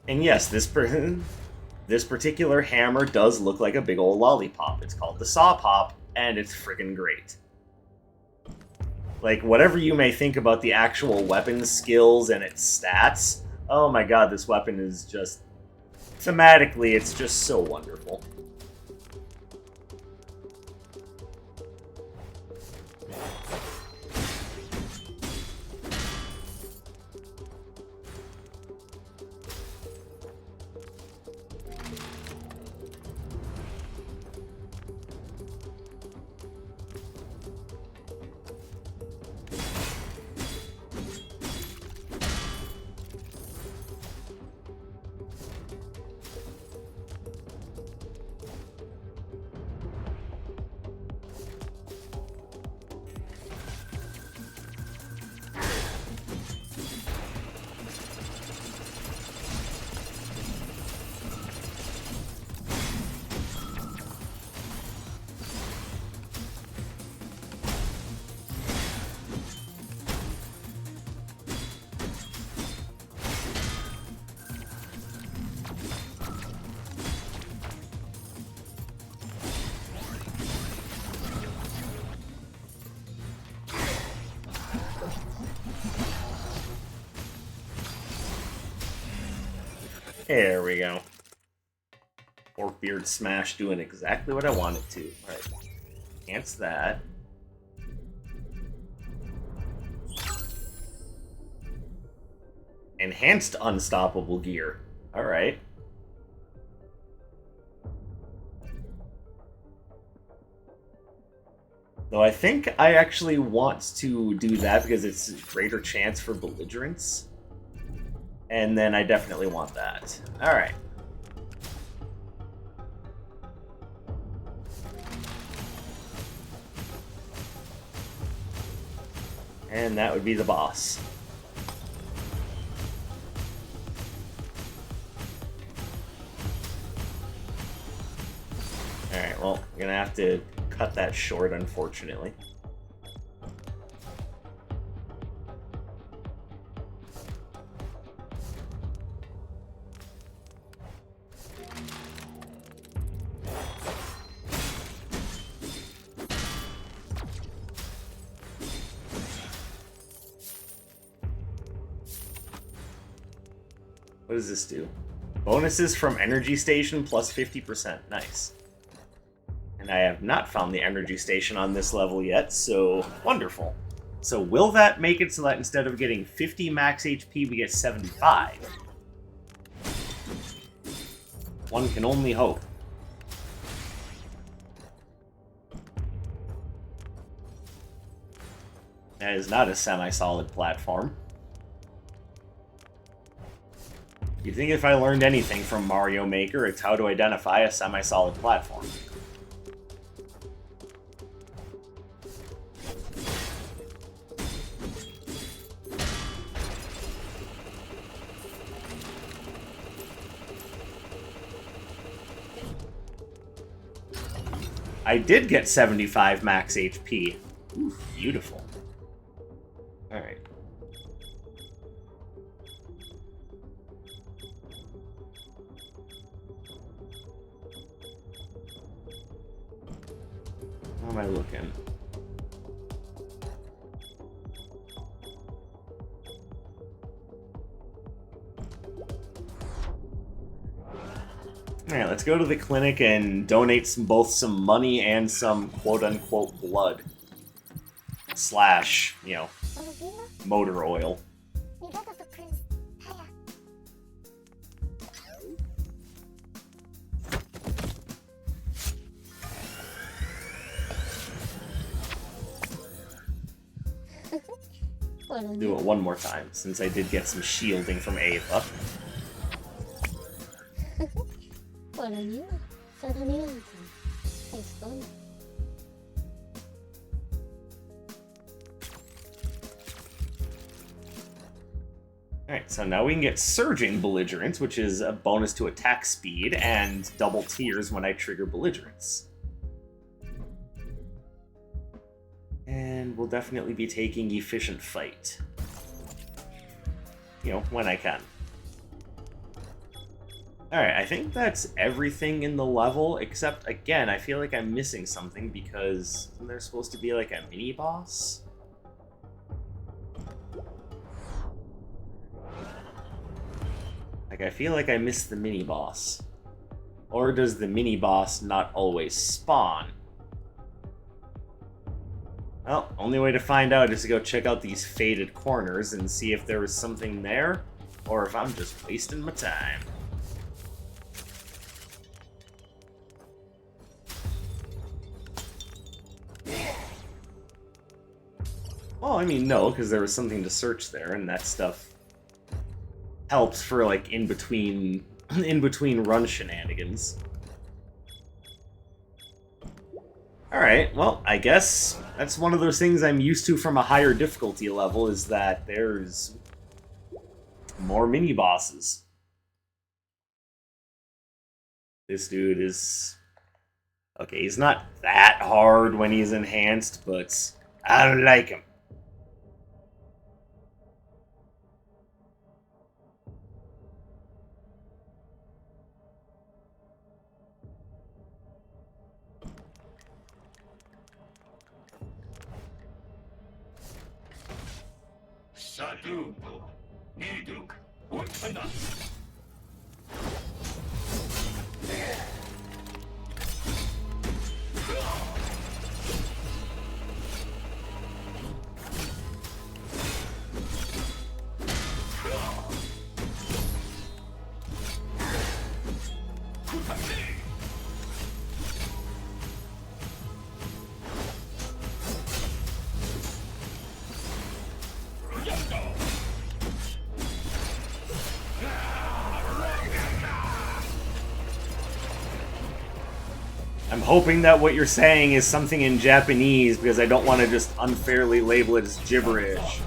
And yes, this person... this particular hammer does look like a big old lollipop. It's called the Saw Pop, and it's friggin' great. Like, whatever you may think about the actual weapon skills and its stats, oh my god, this weapon is just... thematically, it's just so wonderful. There we go. Forkbeard Smash doing exactly what I want it to. Alright. Enhance that. Enhanced Unstoppable Gear. Alright. Though I think I actually want to do that because it's a greater chance for belligerence. And then I definitely want that. Alright. And that would be the boss. Alright, well, I'm gonna have to cut that short, unfortunately. What does this do? Bonuses from Energy Station plus 50%. Nice. And I have not found the Energy Station on this level yet, so wonderful. So will that make it so that instead of getting 50 max HP, we get 75? One can only hope. That is not a semi-solid platform. You'd think if I learned anything from Mario Maker, it's how to identify a semi-solid platform. I did get 75 max HP. Ooh, beautiful. Alright. How am I looking? Alright, let's go to the clinic and donate both some money and some quote-unquote blood. Slash, you know, motor oil. Do it one more time, since I did get some shielding from Ava. Alright, so now we can get Surging Belligerence, which is a bonus to attack speed, and double tears when I trigger Belligerence. And we'll definitely be taking Efficient Fight. You know, when I can. Alright, I think that's everything in the level, except, again, I feel like I'm missing something because isn't there supposed to be, like, a mini-boss? Like, I feel like I missed the mini-boss. Or does the mini-boss not always spawn? Well, only way to find out is to go check out these faded corners and see if there was something there, or if I'm just wasting my time. Well, I mean, no, because there was something to search there, and that stuff helps for, like, in-between run shenanigans. Alright, well, I guess that's one of those things I'm used to from a higher difficulty level, is that there's more mini-bosses. This dude is... okay, he's not that hard when he's enhanced, but I don't like him. I'm hoping that what you're saying is something in Japanese, because I don't want to just unfairly label it as gibberish.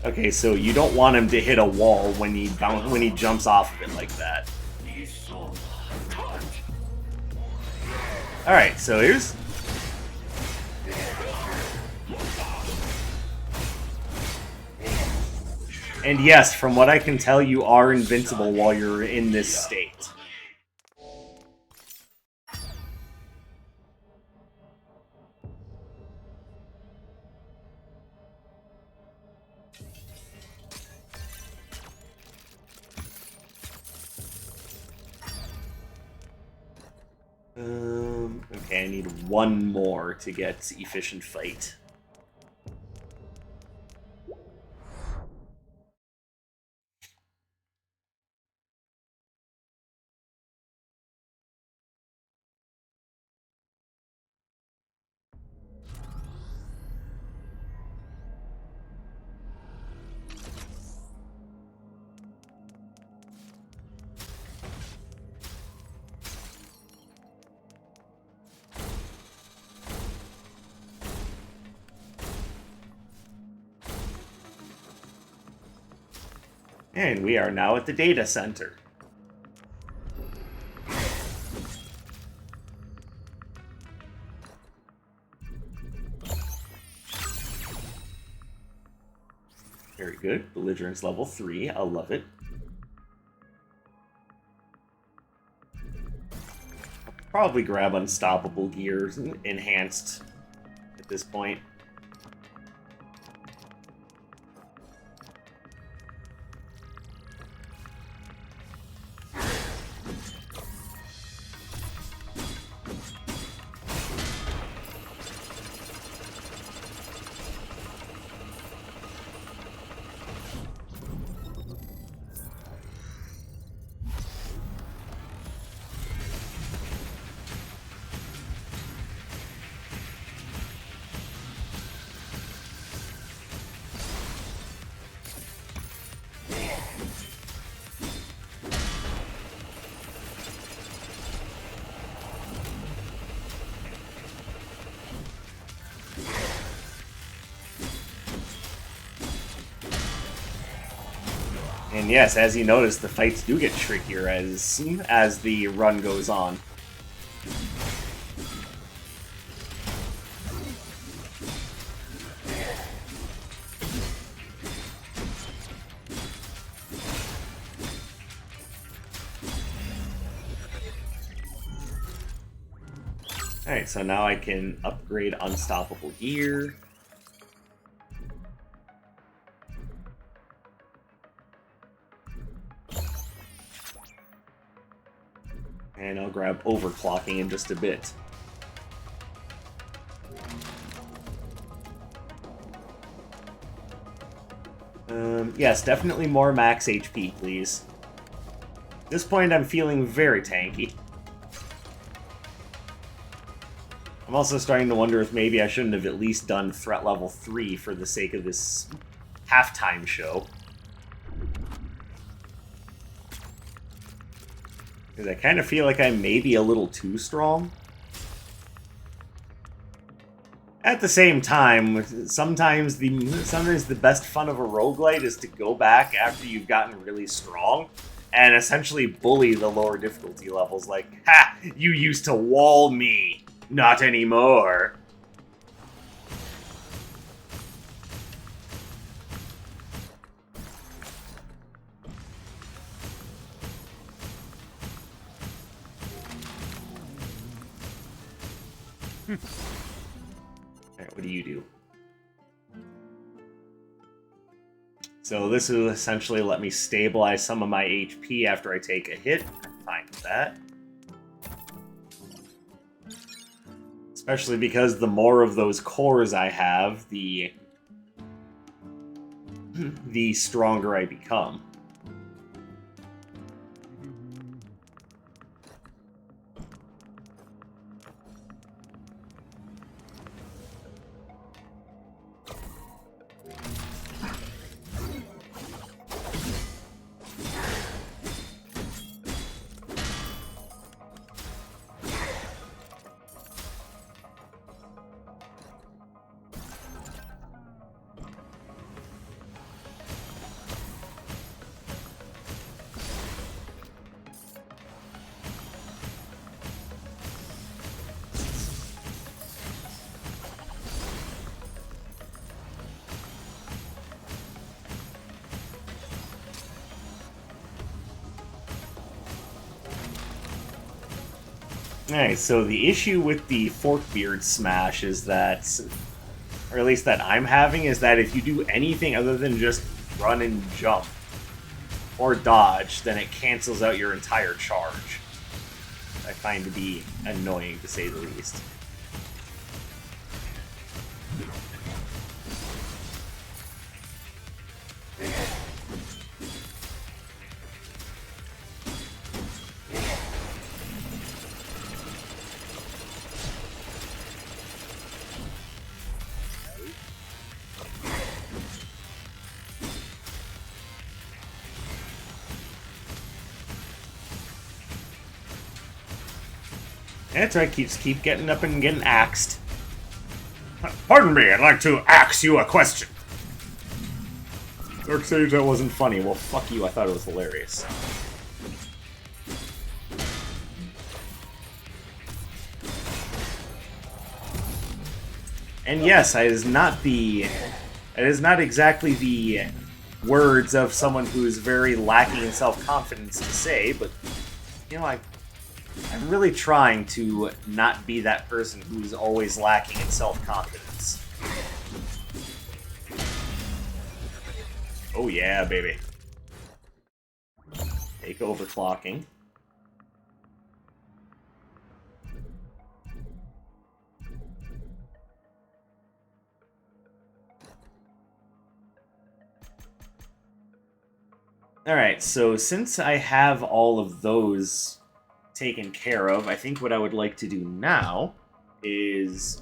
Okay, so you don't want him to hit a wall when he jumps off of it like that. Alright, so here's... and yes, from what I can tell, you are invincible while you're in this state. Okay, I need one more to get efficient fight. And we are now at the data center. Very good. Belligerence level 3. I love it. I'll probably grab Unstoppable Gears enhanced at this point. And yes, as you notice, the fights do get trickier as the run goes on. Alright, so now I can upgrade Unstoppable Gear. And I'll grab Overclocking in just a bit. Yes, definitely more max HP, please. At this point, I'm feeling very tanky. I'm also starting to wonder if maybe I shouldn't have at least done threat level 3 for the sake of this halftime show. Because I kind of feel like I may be a little too strong. At the same time, sometimes the best fun of a roguelite is to go back after you've gotten really strong and essentially bully the lower difficulty levels like, ha! You used to wall me! Not anymore! Alright, what do you do? So this will essentially let me stabilize some of my HP after I take a hit. I'm fine with that. Especially because the more of those cores I have, the stronger I become. Alright, so the issue with the Forkbeard Smash is that, or at least that I'm having, is that if you do anything other than just run and jump, or dodge, then it cancels out your entire charge. I find to be annoying, to say the least. That's right, keep getting up and getting axed. Pardon me, I'd like to axe you a question. Dark Sage, that wasn't funny. Well, fuck you, I thought it was hilarious. And yes, it is not exactly the words of someone who is very lacking in self-confidence to say, but, you know, I'm really trying to not be that person who's always lacking in self-confidence. Oh yeah, baby. Take overclocking. Alright, so since I have all of those taken care of, I think what I would like to do now is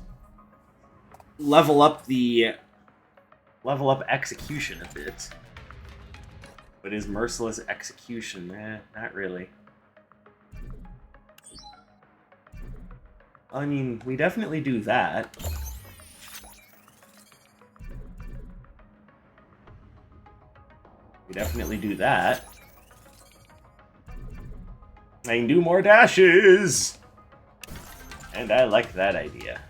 level up execution a bit. But is merciless execution? Not really. I mean, we definitely do that. We definitely do that. I can do more dashes! And I like that idea.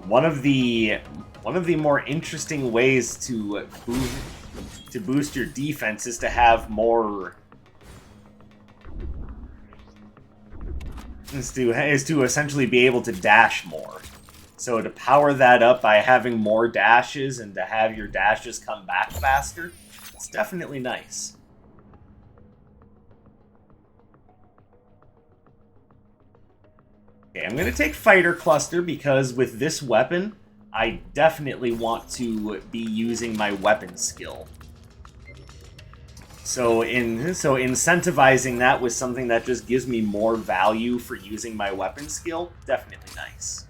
One of the more interesting ways to boost your defense is to have more is to essentially be able to dash more. So to power that up by having more dashes and to have your dashes come back faster, it's definitely nice. Okay, I'm going to take Fighter Cluster because with this weapon, I definitely want to be using my weapon skill. So incentivizing that with something that just gives me more value for using my weapon skill, definitely nice.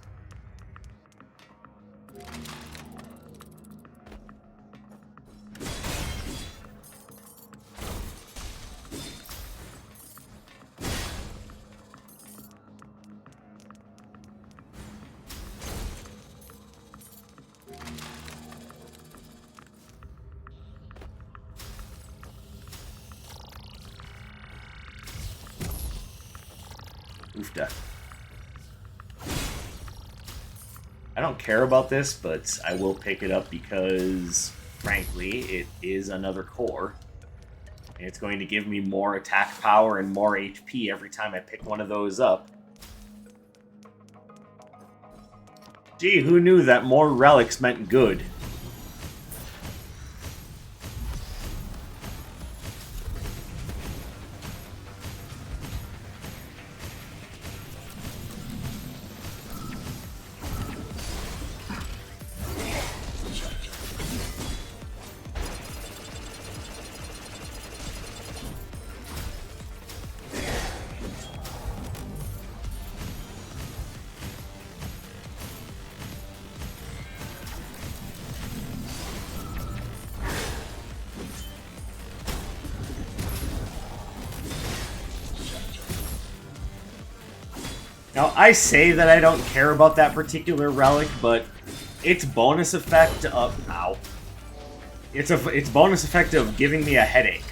Oofda. I don't care about this, but I will pick it up because, frankly, it is another core. And it's going to give me more attack power and more HP every time I pick one of those up. Gee, who knew that more relics meant good? Now, I say that I don't care about that particular relic, but its bonus effect of... Ow. Its bonus effect of giving me a headache.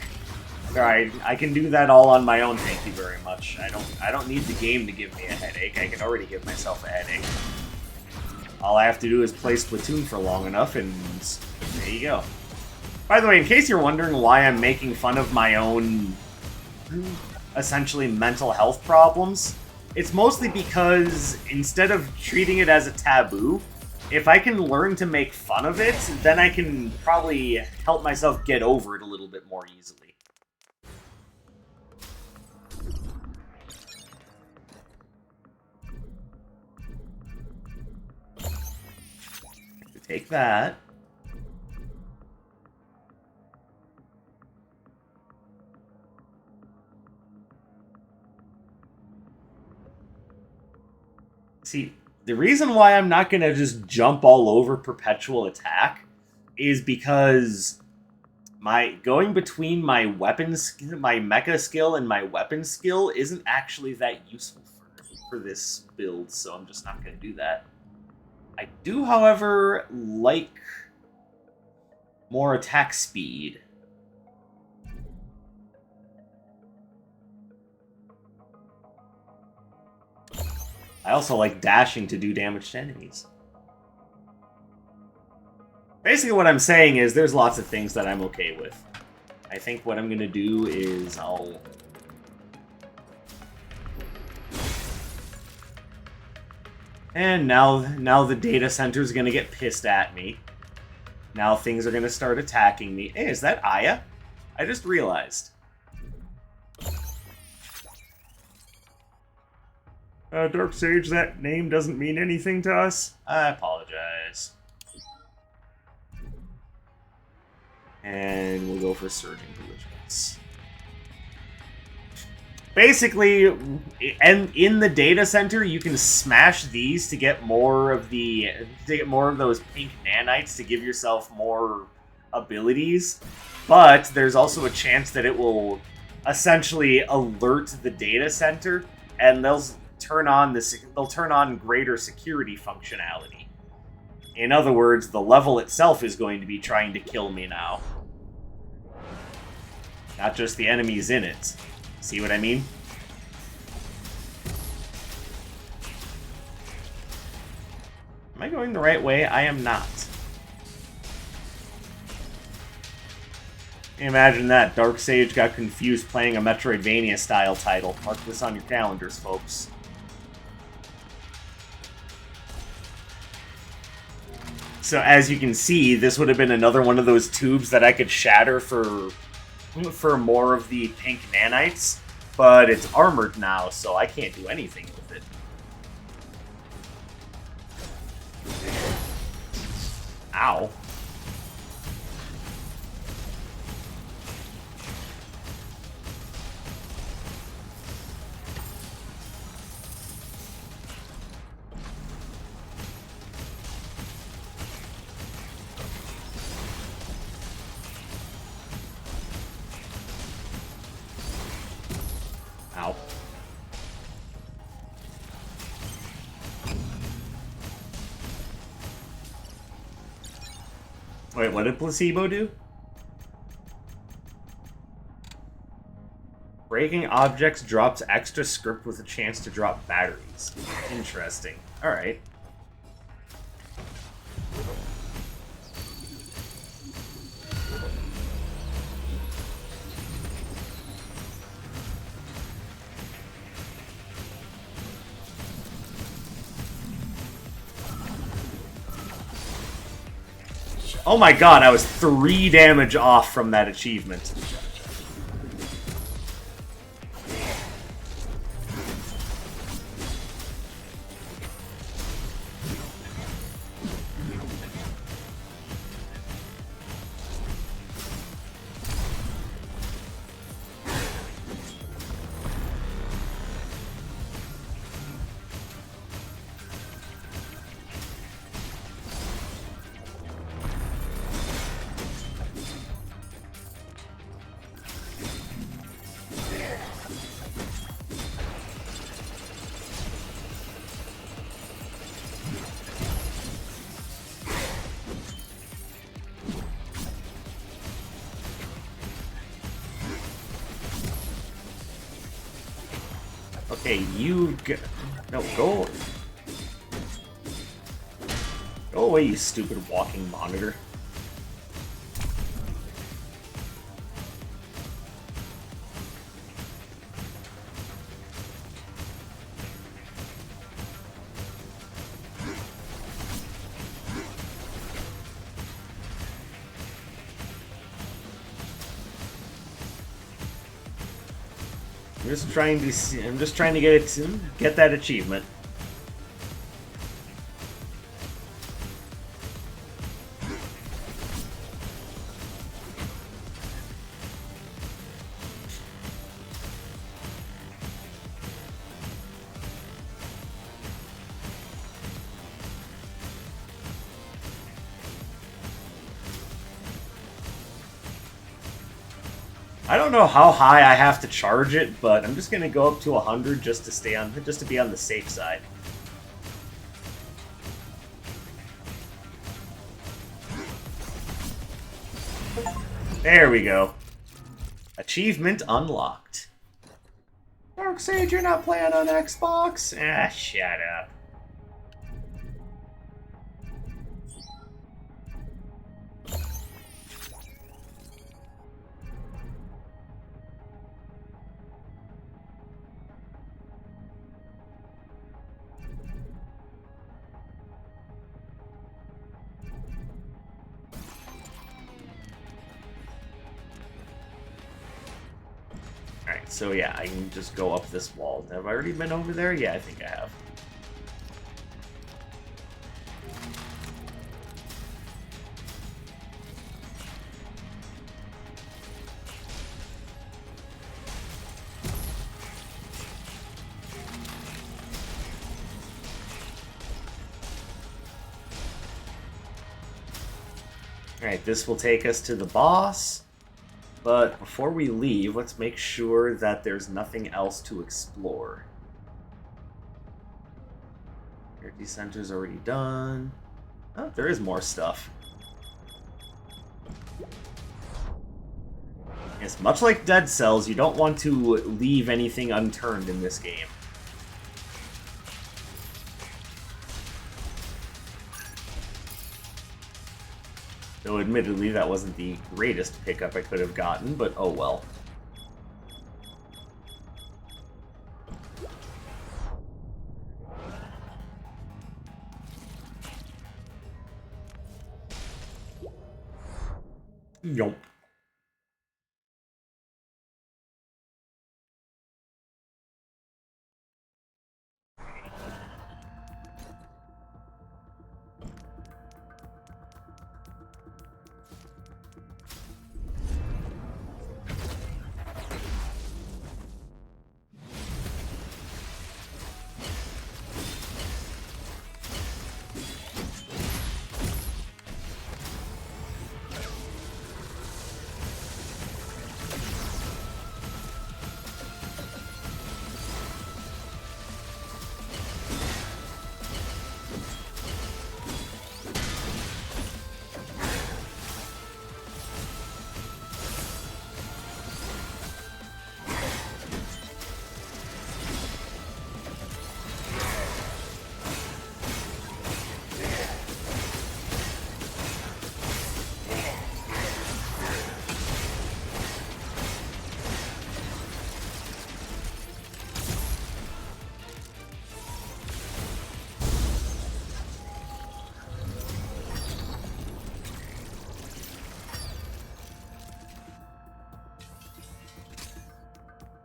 Alright, I can do that all on my own, thank you very much. I don't need the game to give me a headache. I can already give myself a headache. All I have to do is play Splatoon for long enough, and there you go. By the way, in case you're wondering why I'm making fun of my own, essentially, mental health problems, it's mostly because instead of treating it as a taboo, if I can learn to make fun of it, then I can probably help myself get over it a little bit more easily. Take that. See, the reason why I'm not going to just jump all over Perpetual Attack is because going between my mecha skill and my weapon skill isn't actually that useful for this build, so I'm just not going to do that. I do, however, like more attack speed. I also like dashing to do damage to enemies. Basically what I'm saying is there's lots of things that I'm okay with. I think what I'm going to do is I'll... And now the data center is going to get pissed at me. Now things are going to start attacking me. Hey, is that Aya? I just realized. Dark Sage, that name doesn't mean anything to us. I apologize. And we'll go for Surging Diligence. Basically, and in the data center, you can smash these to get more of those pink nanites to give yourself more abilities. But there's also a chance that it will essentially alert the data center, and they'll turn on greater security functionality. In other words, the level itself is going to be trying to kill me now. Not just the enemies in it. See what I mean? Am I going the right way? I am not. Imagine that. Dark Sage got confused playing a Metroidvania-style title. Mark this on your calendars, folks. So as you can see, this would have been another one of those tubes that I could shatter for more of the pink nanites, but it's armored now, so I can't do anything with it. Ow. Ow. Wait, what did placebo do? Breaking objects drops extra script with a chance to drop batteries. Interesting. Alright. Oh my god, I was 3 damage off from that achievement. Okay, you no, go away, you stupid walking monitor. I'm just trying to get that achievement. I don't know how high I have to charge it, but I'm just gonna go up to 100 just to be on the safe side. There we go. Achievement unlocked. Dark Sage, you're not playing on Xbox? Ah, shut up. Alright, so yeah, I can just go up this wall. Have I already been over there? Yeah, I think I have. Alright, this will take us to the boss. But before we leave, let's make sure that there's nothing else to explore. Energy center's already done. Oh, there is more stuff. Yes, much like Dead Cells, you don't want to leave anything unturned in this game. Though admittedly, that wasn't the greatest pickup I could have gotten, but oh well. Yomp.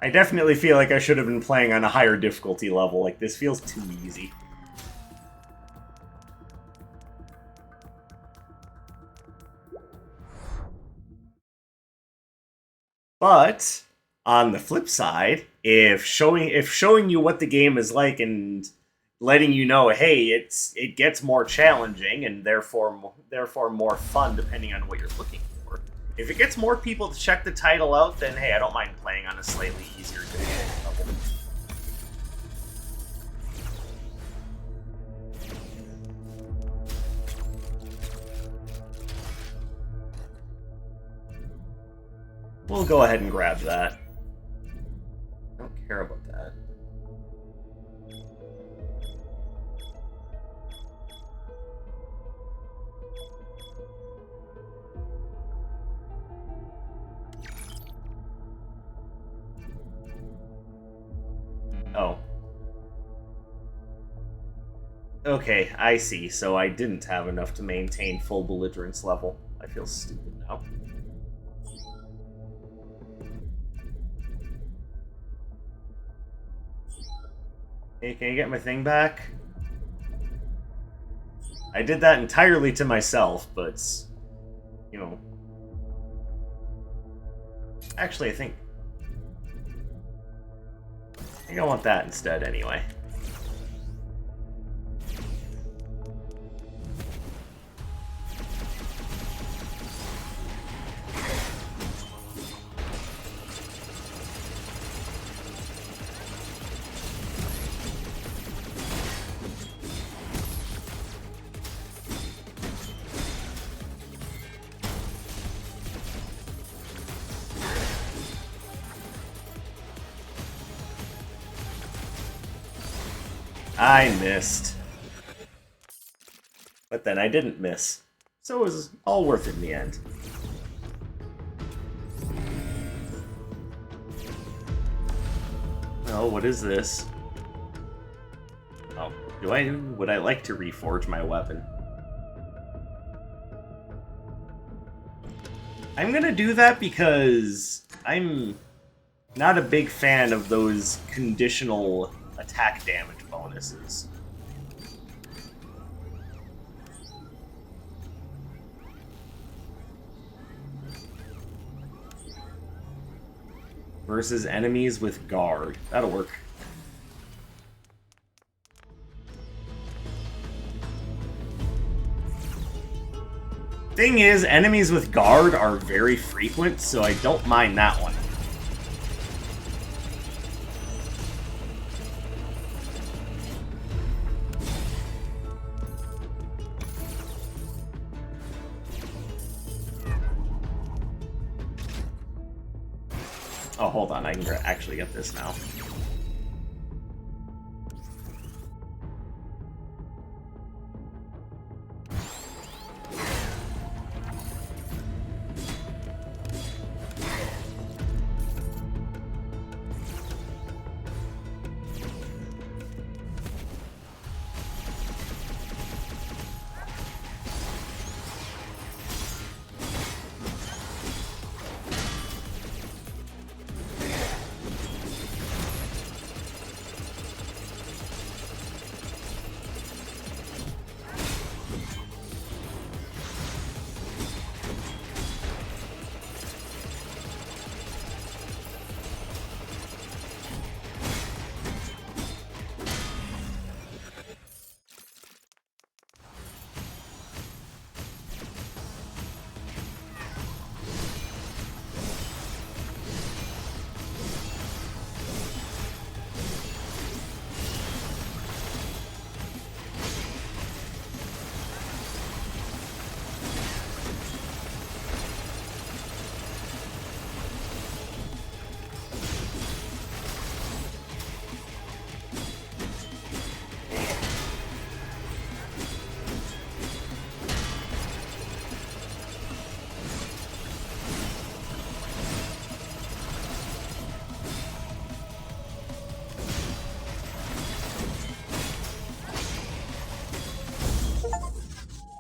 I definitely feel like I should have been playing on a higher difficulty level. Like, this feels too easy. But on the flip side, if showing you what the game is like and letting you know, hey, it gets more challenging and therefore more fun depending on what you're looking for. If it gets more people to check the title out, then hey, I don't mind playing on a slightly easier difficulty level. We'll go ahead and grab that. I don't care about that. Oh. Okay, I see. So I didn't have enough to maintain full belligerence level. I feel stupid now. Hey, can you get my thing back? I did that entirely to myself, but, you know. Actually, I think I want that instead anyway. I missed. But then I didn't miss. So it was all worth it in the end. Oh, what is this? Oh, would I like to reforge my weapon? I'm gonna do that because I'm not a big fan of those conditional attack damage bonuses. Versus enemies with guard. That'll work. Thing is, enemies with guard are very frequent, so I don't mind that one. Oh, hold on. I can actually get this now.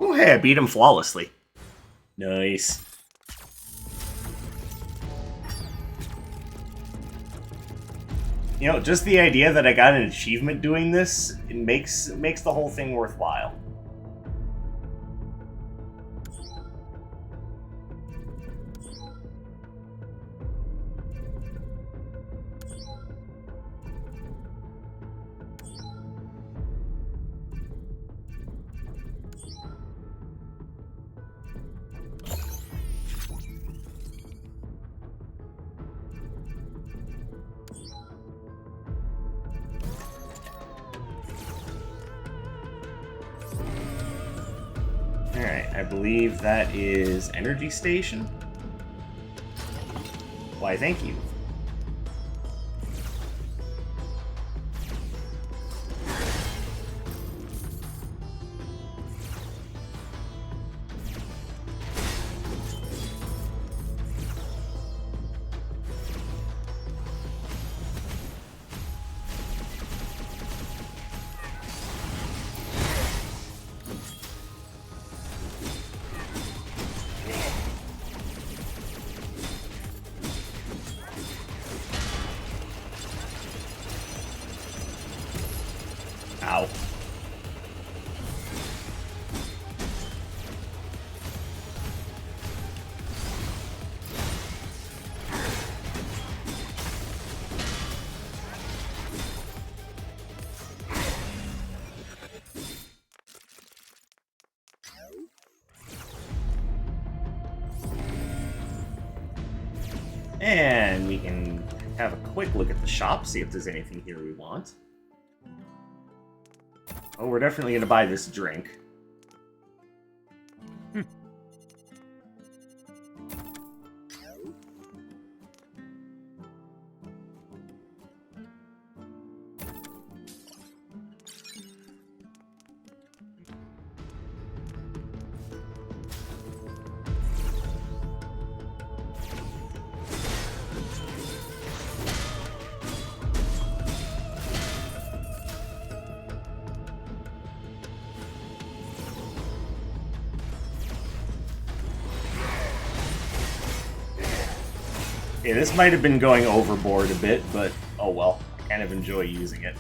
Oh, hey, I beat him flawlessly. Nice. You know, just the idea that I got an achievement doing this, it makes the whole thing worthwhile. Alright, I believe that is Energy Station. Why, thank you. Ow. And we can have a quick look at the shop, see if there's anything here we want. Oh, we're definitely going to buy this drink. Yeah, this might have been going overboard a bit, but oh well. I kind of enjoy using it.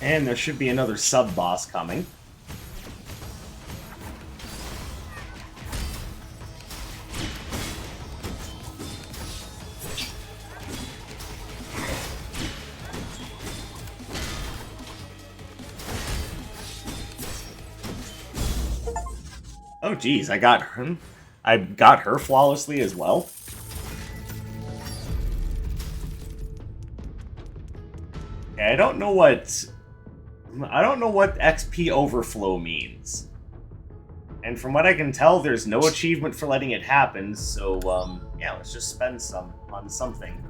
And there should be another sub-boss coming. Oh, geez, I got her flawlessly as well. Okay, I don't know what XP overflow means. And from what I can tell, there's no achievement for letting it happen, so, yeah, let's just spend some on something.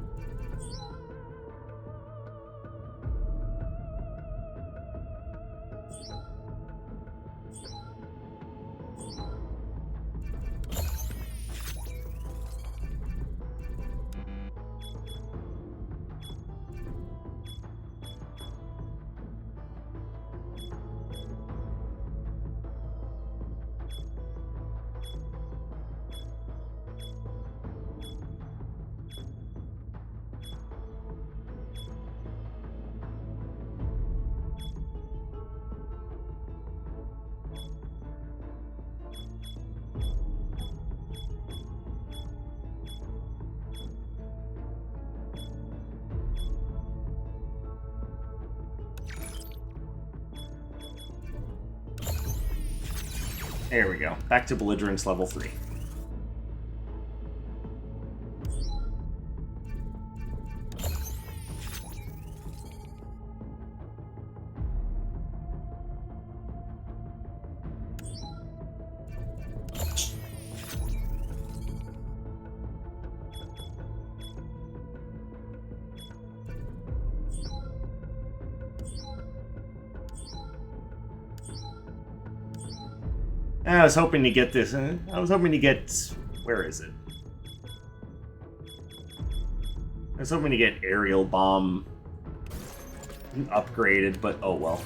There we go. Back to Belligerence level 3. I was hoping to get this. I was hoping to get. Where is it? I was hoping to get aerial bomb upgraded, but oh well.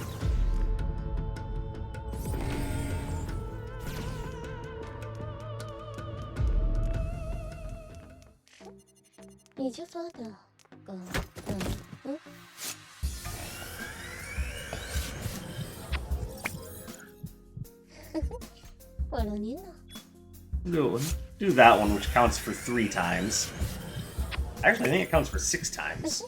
Do that one, which counts for 3 times. Actually, I think it counts for 6 times.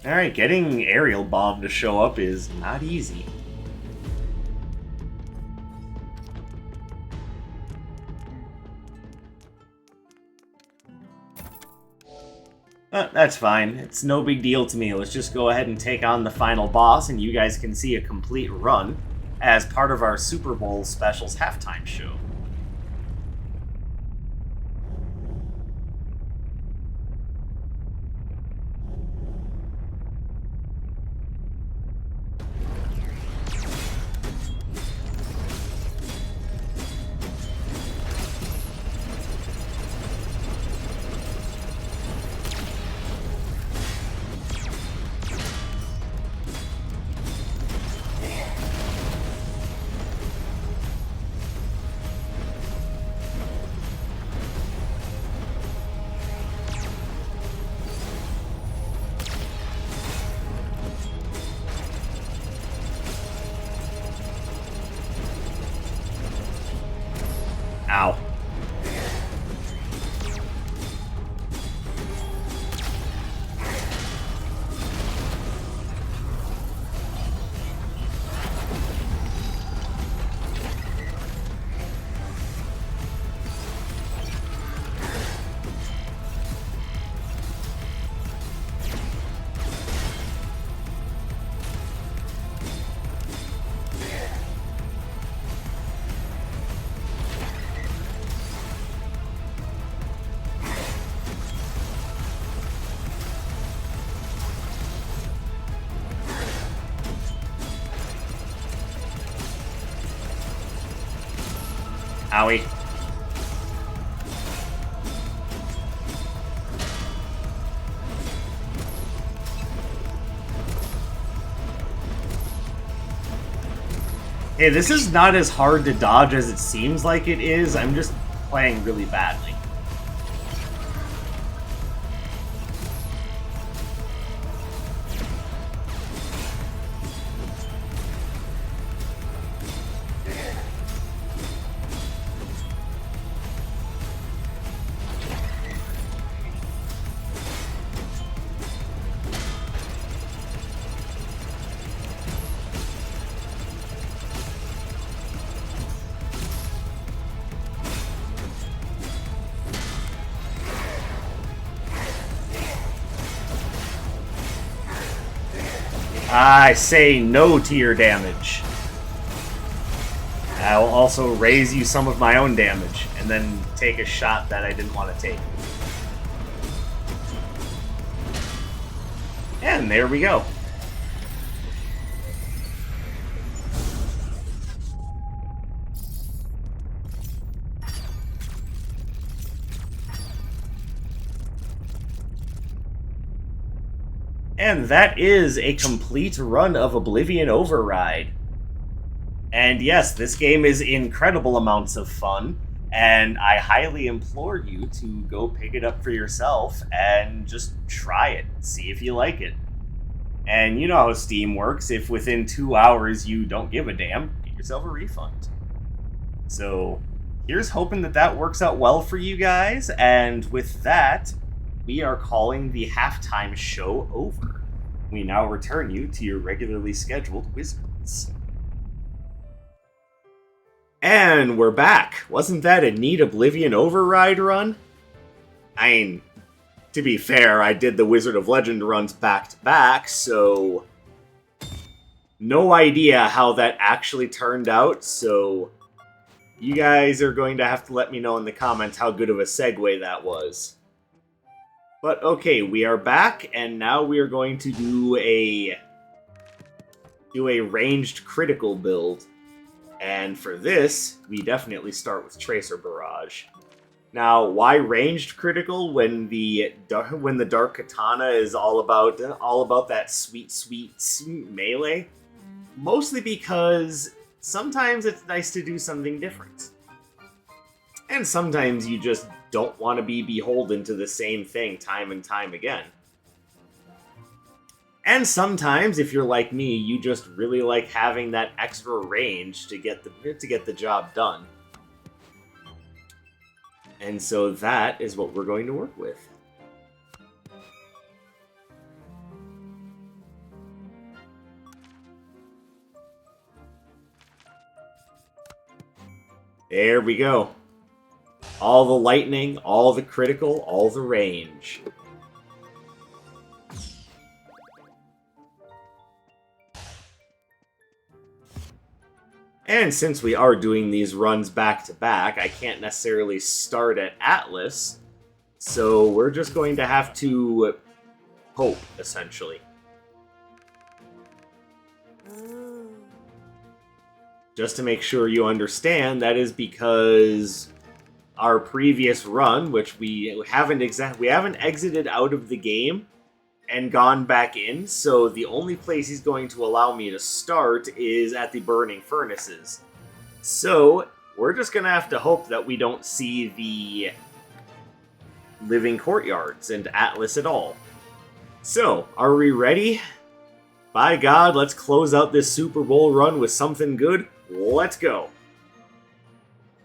Alright, getting aerial bomb to show up is not easy. That's fine. It's no big deal to me. Let's just go ahead and take on the final boss, and you guys can see a complete run as part of our Super Bowl Specials halftime show. Ow. Owie. Hey, this is not as hard to dodge as it seems like it is. I'm just playing really badly. I say no to your damage. I will also raise you some of my own damage, and then take a shot that I didn't want to take. And there we go. And that is a complete run of Oblivion Override. And yes, this game is incredible amounts of fun, and I highly implore you to go pick it up for yourself and just try it, see if you like it. And you know how Steam works, if within 2 hours you don't give a damn, get yourself a refund. So, here's hoping that that works out well for you guys, and with that, we are calling the halftime show over. We now return you to your regularly scheduled Wizards. And we're back. Wasn't that a neat Oblivion Override run? I mean, to be fair, I did the Wizard of Legend runs back-to-back, so no idea how that actually turned out, so you guys are going to have to let me know in the comments how good of a segue that was. But okay, we are back, and now we are going to do a ranged critical build. And for this, we definitely start with Tracer Barrage. Now, why ranged critical when the Dark Katana is all about that sweet melee? Mostly because sometimes it's nice to do something different. And sometimes you just don't want to be beholden to the same thing time and time again. And sometimes, if you're like me, you just really like having that extra range to get the job done. And so that is what we're going to work with. There we go. All the lightning, all the critical, all the range. And since we are doing these runs back-to-back, I can't necessarily start at Atlas, so we're just going to have to hope, essentially. Just to make sure you understand, that is because our previous run, which we haven't exited out of the game and gone back in, so the only place he's going to allow me to start is at the Burning Furnaces. So, we're just going to have to hope that we don't see the Living Courtyards and Atlas at all. So, are we ready? By God, let's close out this Super Bowl run with something good. Let's go.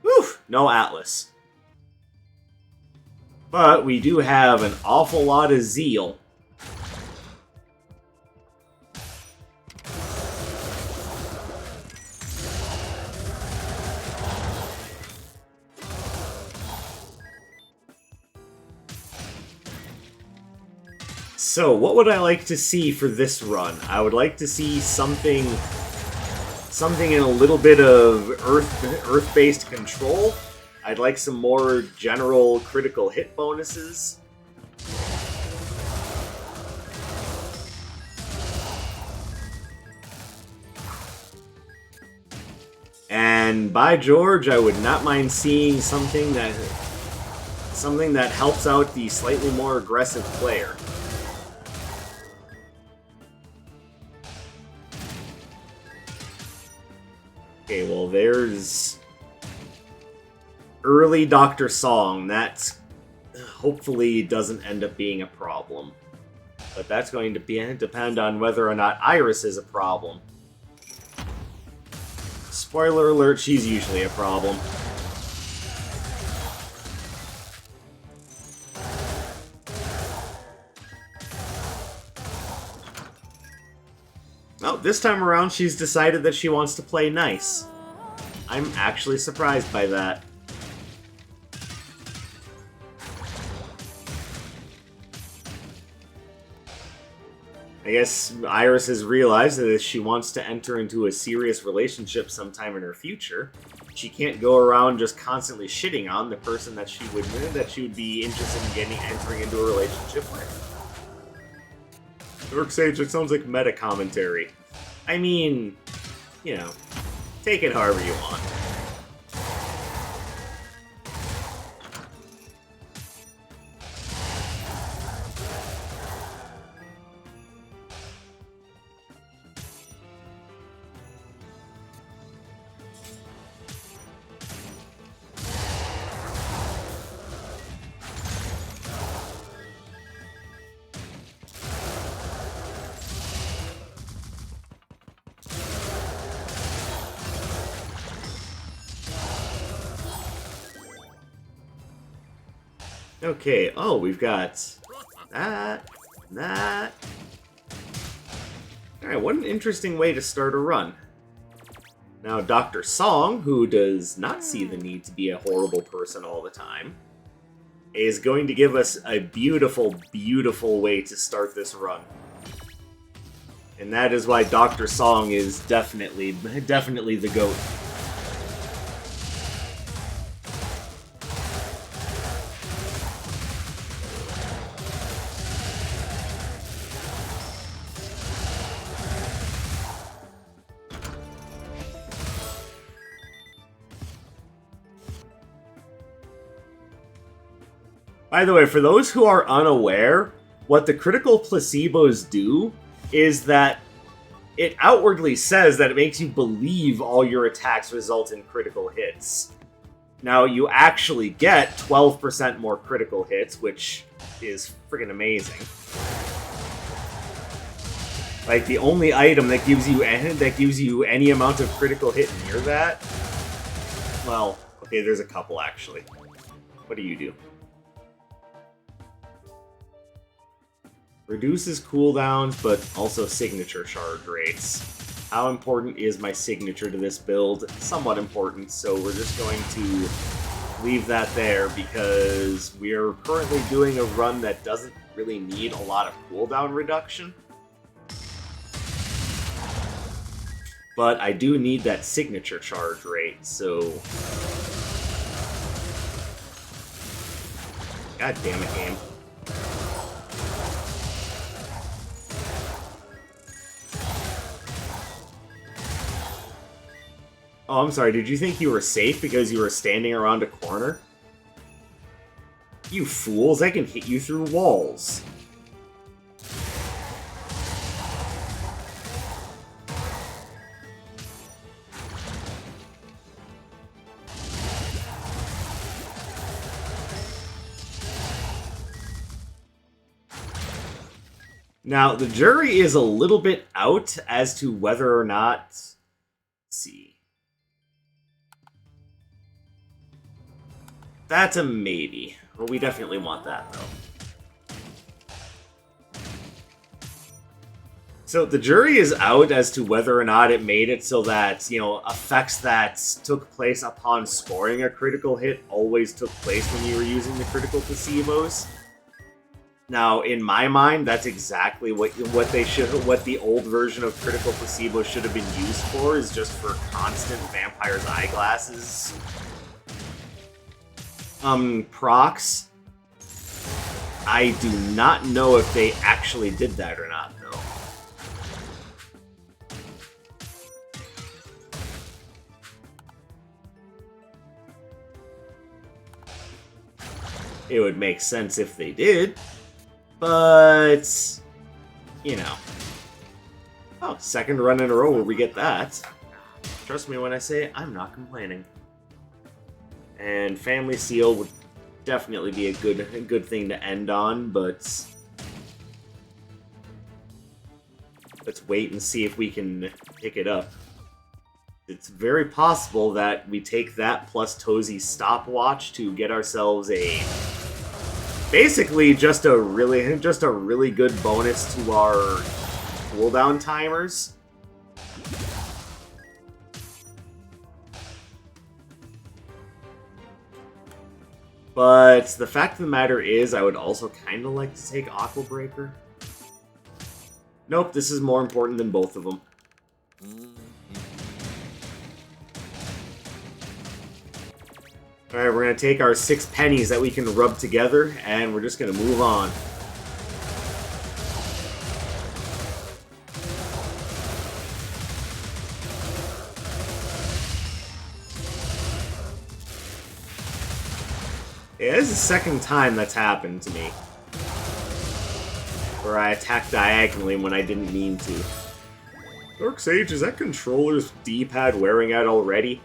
Whew, no Atlas. But we do have an awful lot of zeal. So, what would I like to see for this run? I would like to see something in a little bit of earth-based control. I'd like some more general critical hit bonuses. And by George, I would not mind seeing something that helps out the slightly more aggressive player. Okay, well, there's early Dr. Song. That hopefully doesn't end up being a problem. But that's going to depend on whether or not Iris is a problem. Spoiler alert, she's usually a problem. Oh, this time around she's decided that she wants to play nice. I'm actually surprised by that. I guess Iris has realized that if she wants to enter into a serious relationship sometime in her future, she can't go around just constantly shitting on the person that she would be interested in entering into a relationship with. Dark Sage, it sounds like meta commentary. I mean, you know, take it however you want. Okay, oh, we've got that. Alright, what an interesting way to start a run. Now, Dr. Song, who does not see the need to be a horrible person all the time, is going to give us a beautiful, beautiful way to start this run. And that is why Dr. Song is definitely the GOAT. By the way, for those who are unaware, what the critical placebos do is that it outwardly says that it makes you believe all your attacks result in critical hits. Now, you actually get 12% more critical hits, which is friggin' amazing. Like, the only item that gives you any amount of critical hit near that... Well, okay, there's a couple, actually. What do you do? Reduces cooldowns, but also signature charge rates. How important is my signature to this build? Somewhat important, so we're just going to leave that there because we are currently doing a run that doesn't really need a lot of cooldown reduction. But I do need that signature charge rate, so... God damn it, game. Oh, I'm sorry, did you think you were safe because you were standing around a corner? You fools, I can hit you through walls. Now, the jury is a little bit out as to whether or not... Let's see. That's a maybe. Well, we definitely want that, though. So the jury is out as to whether or not it made it so that, you know, effects that took place upon scoring a critical hit always took place when you were using the critical placebos. Now, in my mind, that's exactly what the old version of critical placebo should have been used for, is just for constant Vampire's Eyeglasses procs. I do not know if they actually did that or not, though. It would make sense if they did, but, you know. Oh, second run in a row where we get that. Trust me when I say I'm not complaining. And Family Seal would definitely be a good thing to end on, but let's wait and see if we can pick it up. It's very possible that we take that plus Tozy's stopwatch to get ourselves a basically just a really good bonus to our cooldown timers. But the fact of the matter is, I would also kind of like to take Aqua Breaker. Nope, this is more important than both of them. Alright, we're going to take our 6 pennies that we can rub together, and we're just going to move on. Yeah, this is the second time that's happened to me. Where I attacked diagonally when I didn't mean to. Dark Sage, is that controller's D-pad wearing out already?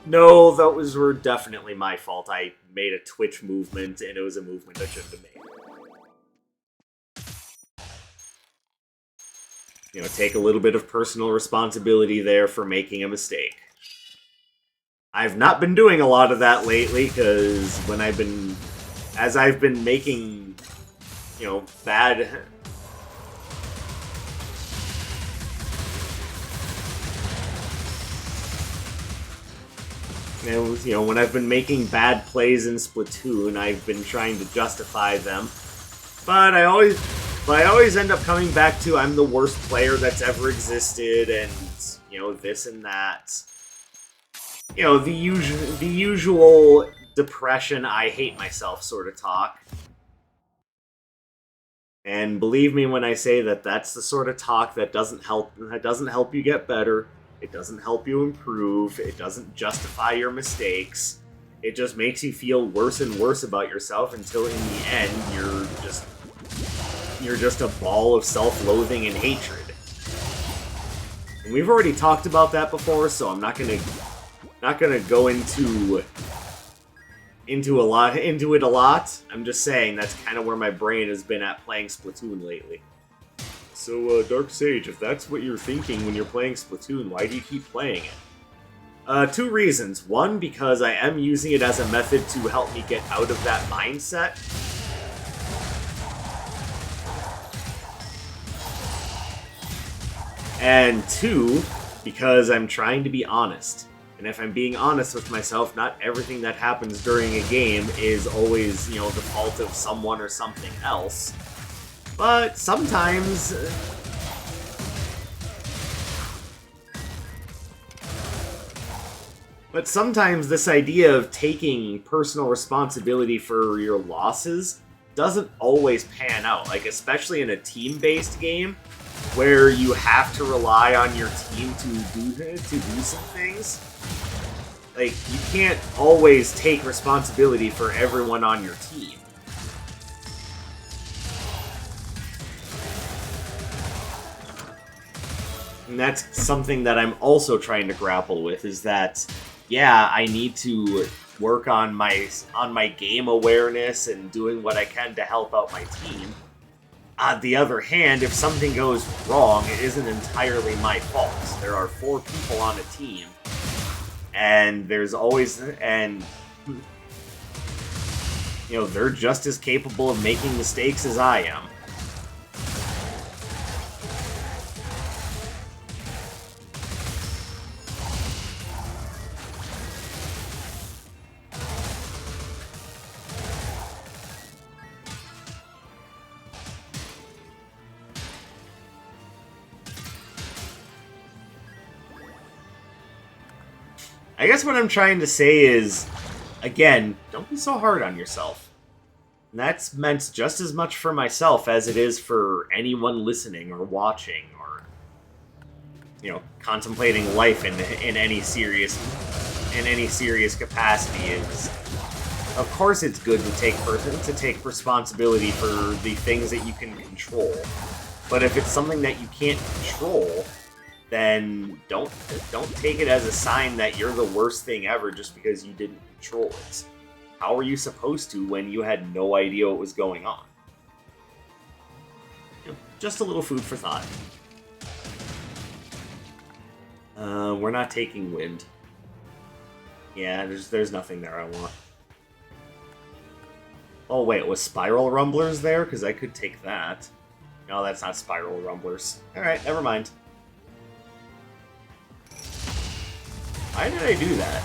No, those were definitely my fault. I made a twitch movement, and it was a movement I shouldn't have made. You know, take a little bit of personal responsibility there for making a mistake. I've not been doing a lot of that lately, because when as I've been making, you know, bad... You know, when I've been making bad plays in Splatoon, I've been trying to justify them. But I always end up coming back to I'm the worst player that's ever existed, and, you know, this and that. You know, the usual depression, I hate myself sort of talk. And believe me when I say that that's the sort of talk that doesn't help you get better. It doesn't help you improve. It doesn't justify your mistakes. It just makes you feel worse and worse about yourself until in the end you're just a ball of self-loathing and hatred. And we've already talked about that before, so I'm not gonna go into it a lot. I'm just saying that's kind of where my brain has been at playing Splatoon lately. So, Dark Sage, if that's what you're thinking when you're playing Splatoon, why do you keep playing it? 2 reasons. One, because I am using it as a method to help me get out of that mindset. And 2, because I'm trying to be honest. And if I'm being honest with myself, not everything that happens during a game is always, you know, the fault of someone or something else. But sometimes... But sometimes this idea of taking personal responsibility for your losses doesn't always pan out. Like, especially in a team-based game, where you have to rely on your team to do some things. Like, you can't always take responsibility for everyone on your team. And that's something that I'm also trying to grapple with, is that, yeah, I need to work on my game awareness and doing what I can to help out my team. On the other hand, if something goes wrong, it isn't entirely my fault. There are 4 people on a team, and there's always, and, you know, they're just as capable of making mistakes as I am. I guess what I'm trying to say is, again, don't be so hard on yourself. And that's meant just as much for myself as it is for anyone listening or watching or, you know, contemplating life in any serious capacity. Is, of course, it's good to take responsibility for the things that you can control. But if it's something that you can't control, then don't take it as a sign that you're the worst thing ever just because you didn't control it. How were you supposed to when you had no idea what was going on? You know, just a little food for thought. We're not taking wind. Yeah, there's nothing there I want. Oh wait, was Spiral Rumblers there? Because I could take that. No, that's not Spiral Rumblers. Alright, never mind. Why did I do that?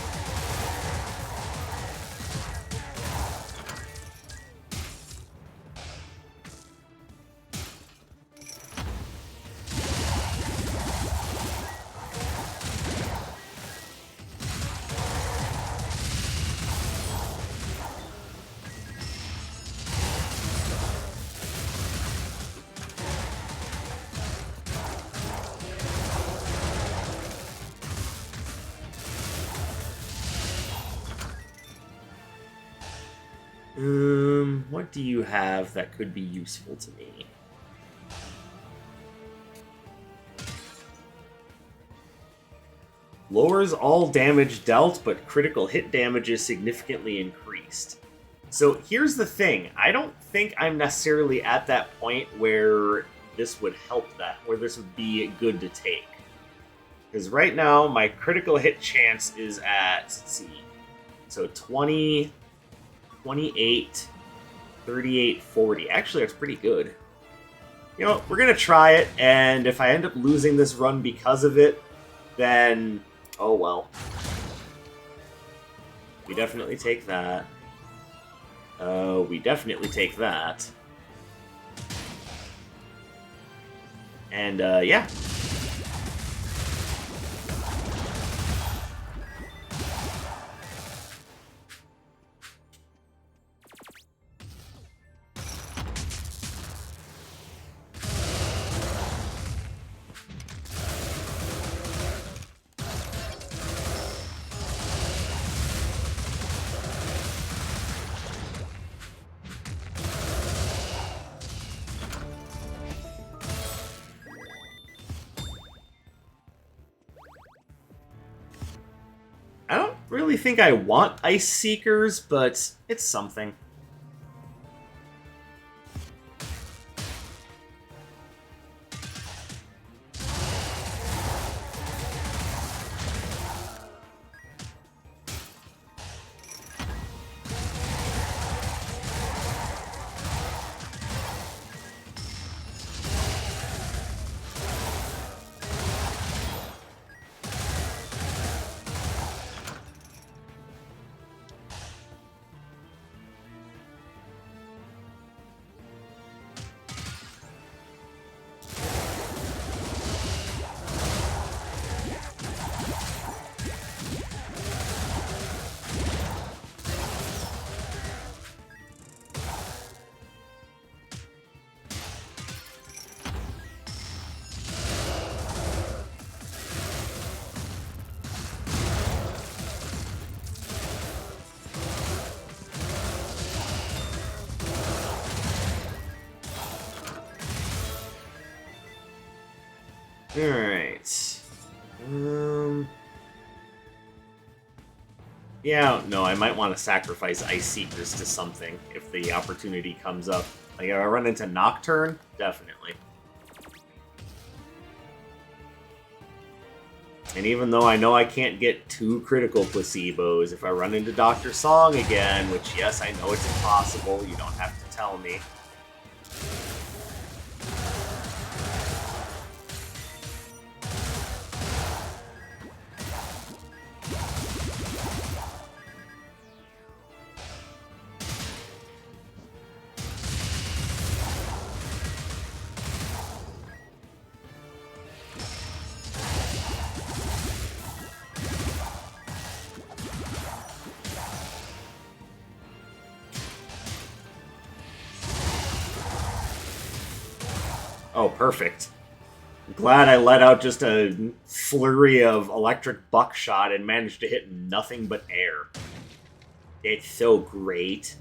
What do you have that could be useful to me? Lowers all damage dealt, but critical hit damage is significantly increased. So here's the thing. I don't think I'm necessarily at that point where this would help that, where this would be good to take. Because right now, my critical hit chance is at, let's see, so 20, 28, 38, 40. Actually, that's pretty good. You know, we're going to try it, and if I end up losing this run because of it, then, oh well. We definitely take that. We definitely take that. And, yeah. I don't really think I want Ice Seekers, but it's something. Alright. Yeah, no, I might want to sacrifice Ice Seekers to something if the opportunity comes up. Like, if I run into Nocturne, definitely. And even though I know I can't get 2 critical placebos, if I run into Dr. Song again, which, yes, I know it's impossible, you don't have to tell me. Oh, perfect. I'm glad I let out just a flurry of electric buckshot and managed to hit nothing but air. It's so great.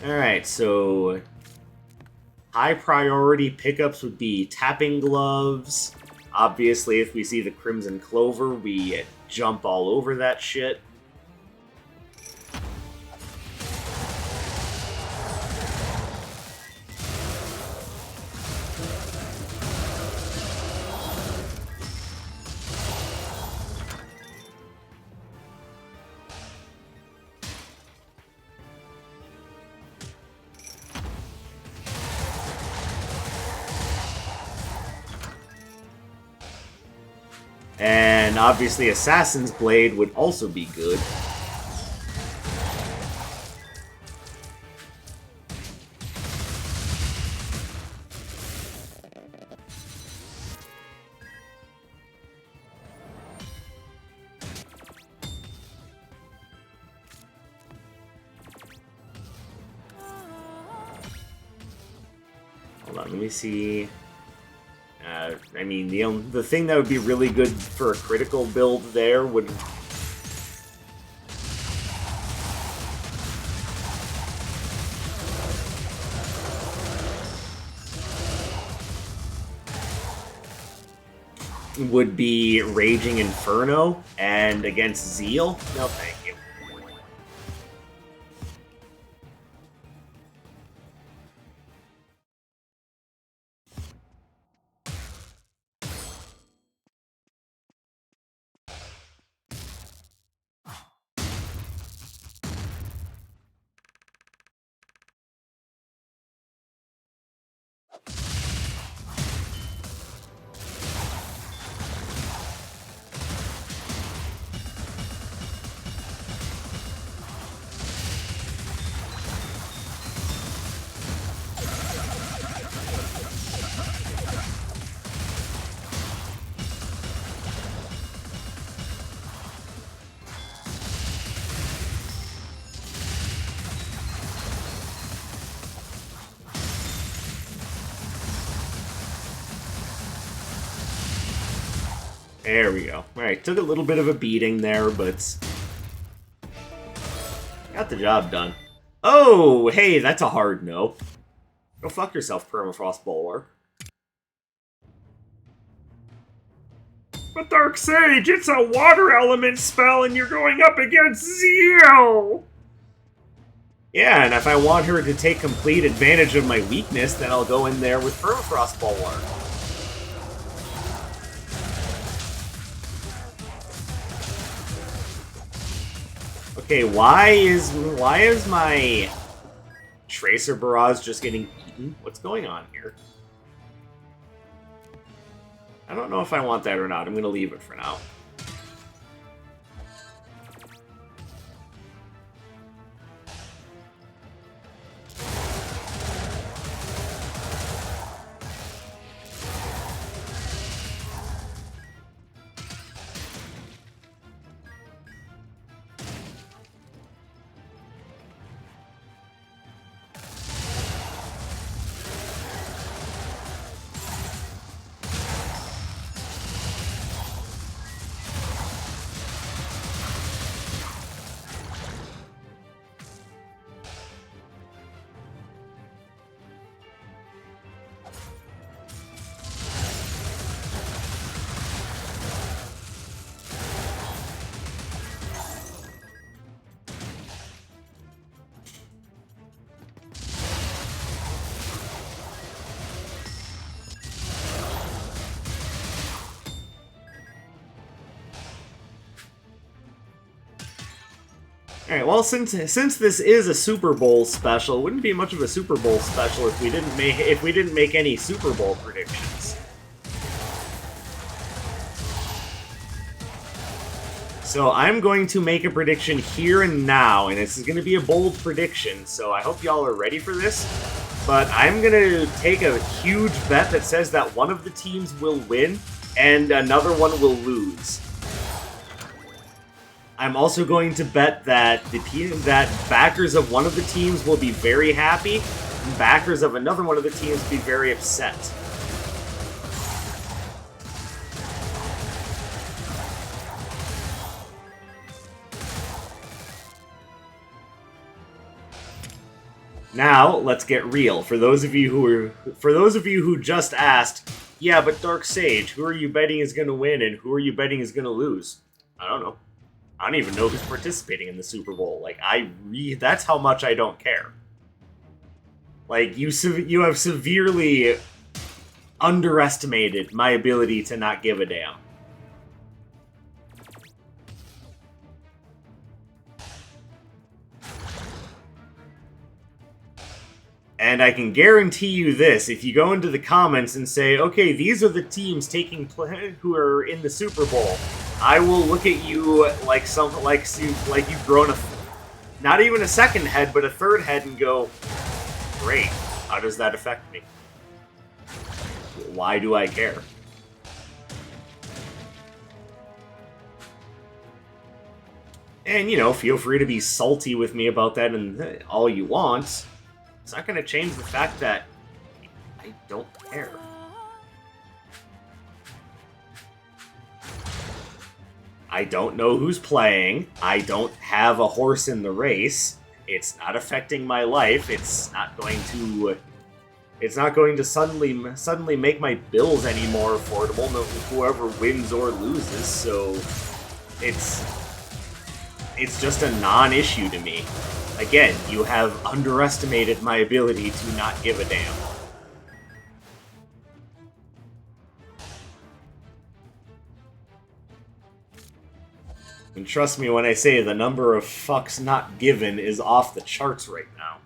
Alright, so high priority pickups would be tapping gloves. Obviously, if we see the Crimson Clover, we jump all over that shit. And obviously Assassin's Blade would also be good. Hold on, let me see. I mean, the thing that would be really good for a critical build there would... would be Raging Inferno, and against Zeal? No, thank you. There we go. Alright, took a little bit of a beating there, but... got the job done. Oh, hey, that's a hard no. Go fuck yourself, Permafrost Bulwark. But Dark Sage, it's a water element spell and you're going up against Zeal! Yeah, and if I want her to take complete advantage of my weakness, then I'll go in there with Permafrost Bulwark. Okay, why is my Tracer Barrage just getting eaten? What's going on here? I don't know if I want that or not. I'm gonna leave it for now. Alright, well, since this is a Super Bowl special, it wouldn't be much of a Super Bowl special if we didn't make any Super Bowl predictions. So I'm going to make a prediction here and now, and this is going to be a bold prediction, so I hope y'all are ready for this. But I'm going to take a huge bet that says that one of the teams will win, and another one will lose. I'm also going to bet that backers of one of the teams will be very happy, and backers of another one of the teams will be very upset. Now, let's get real. For those of you who just asked, yeah, but Dark Sage, who are you betting is going to win and who are you betting is going to lose? I don't know. I don't even know who's participating in the Super Bowl. Like, that's how much I don't care. Like, you have severely underestimated my ability to not give a damn. And I can guarantee you this, if you go into the comments and say, okay, these are the teams who are in the Super Bowl, I will look at you like you've grown not even a second head, but a third head and go, great, how does that affect me? Why do I care? And, feel free to be salty with me about that and all you want. It's not going to change the fact that I don't care. I don't know who's playing. I don't have a horse in the race. It's not affecting my life. It's not going to suddenly make my bills any more affordable, no, whoever wins or loses. So it's just a non-issue to me. Again, you have underestimated my ability to not give a damn. And trust me when I say the number of fucks not given is off the charts right now.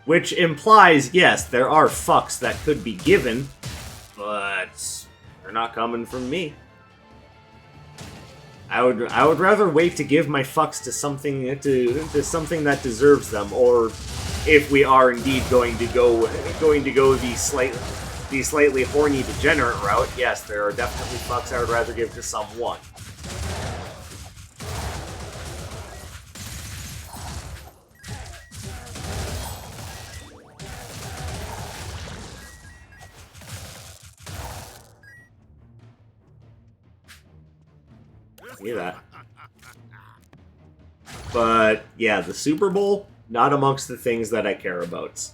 Which implies, yes, there are fucks that could be given, but they're not coming from me. I would rather wait to give my fucks to something that deserves them, or if we are indeed going to go the slightly horny degenerate route, yes, there are definitely fucks I would rather give to someone. Look at that. But yeah, the Super Bowl, not amongst the things that I care about.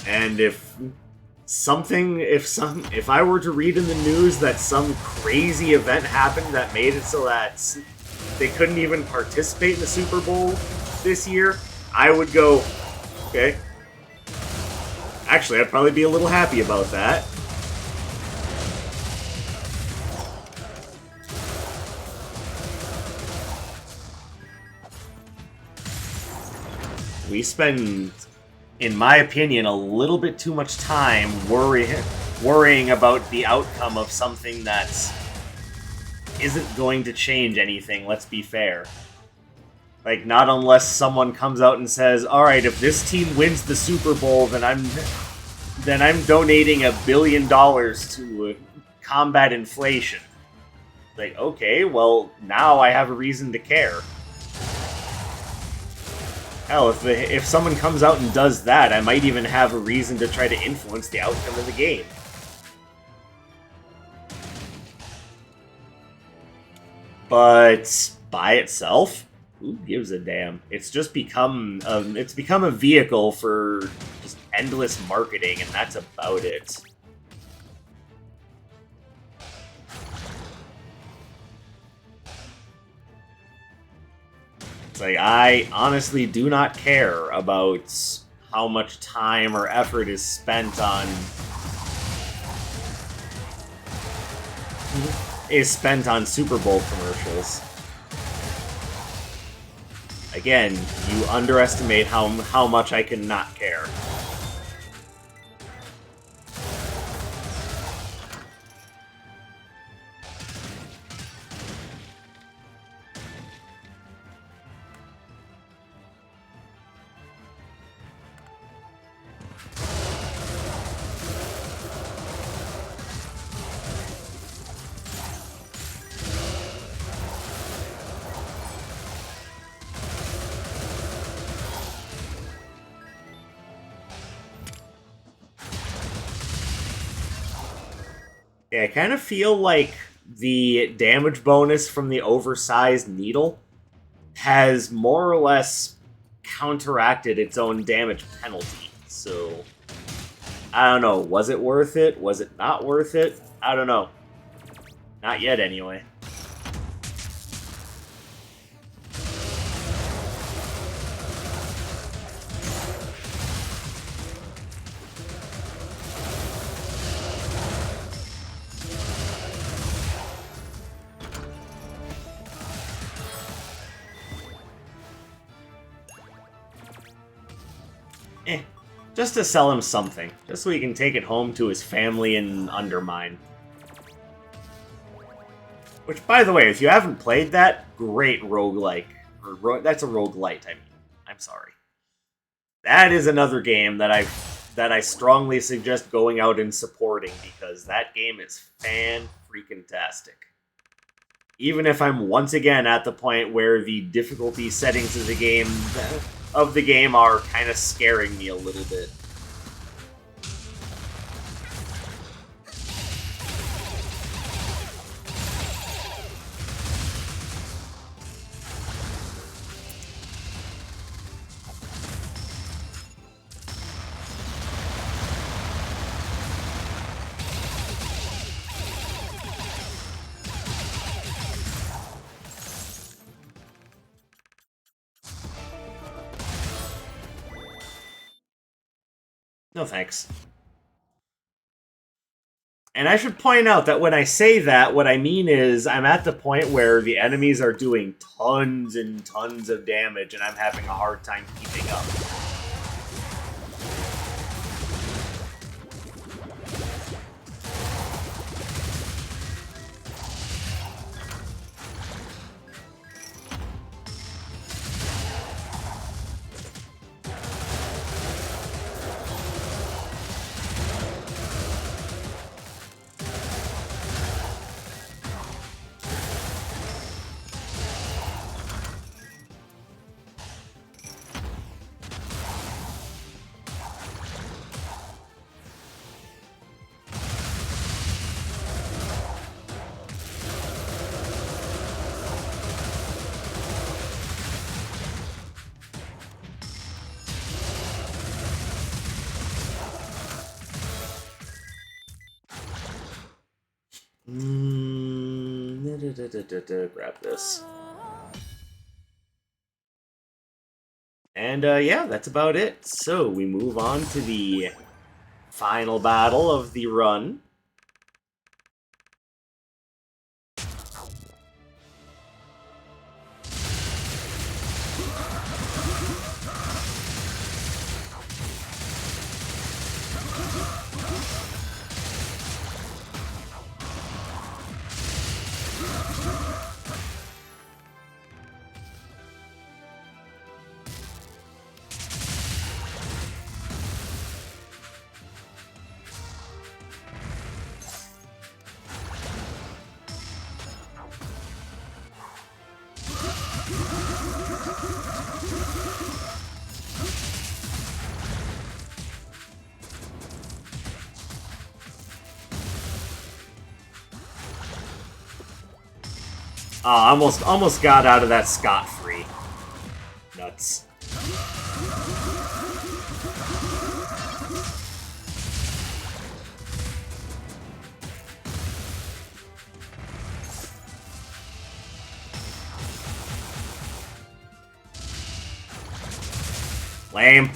And if I were to read in the news that some crazy event happened that made it so that they couldn't even participate in the Super Bowl this year, I would go, okay. Actually, I'd probably be a little happy about that. We spend, in my opinion, a little bit too much time worrying about the outcome of something that isn't going to change anything, let's be fair. Like, not unless someone comes out and says, alright, if this team wins the Super Bowl, then I'm donating $1 billion to combat inflation. Like, okay, well, now I have a reason to care. Hell, if someone comes out and does that, I might even have a reason to try to influence the outcome of the game. But by itself, who gives a damn? It's just become a vehicle for just endless marketing, and that's about it. It's like, I honestly do not care about how much time or effort is spent on Super Bowl commercials. Again, you underestimate how much I can not care. Yeah, I kind of feel like the damage bonus from the oversized needle has more or less counteracted its own damage penalty. So, I don't know. Was it worth it? Was it not worth it? I don't know. Not yet, anyway. Just to sell him something. Just so he can take it home to his family and undermine. Which, by the way, if you haven't played that, great roguelike. That's a roguelite, I mean. I'm sorry. That is another game that I strongly suggest going out and supporting, because that game is fan-freaking-tastic. Even if I'm once again at the point where the difficulty settings of the game are kind of scaring me a little bit. No thanks. And I should point out that when I say that, what I mean is I'm at the point where the enemies are doing tons and tons of damage, and I'm having a hard time keeping up. Grab this. And yeah, that's about it. So we move on to the final battle of the run. Almost got out of that scot-free. Nuts. Lame.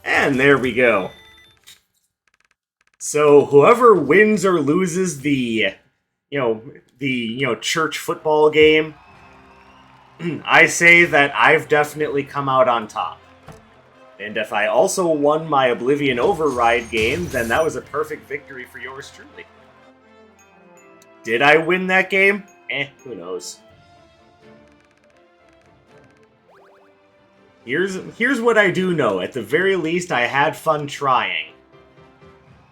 And there we go. So whoever wins or loses the church football game, I say that I've definitely come out on top. And if I also won my Oblivion Override game, then that was a perfect victory for yours truly. Did I win that game? Who knows. Here's what I do know. At the very least, I had fun trying.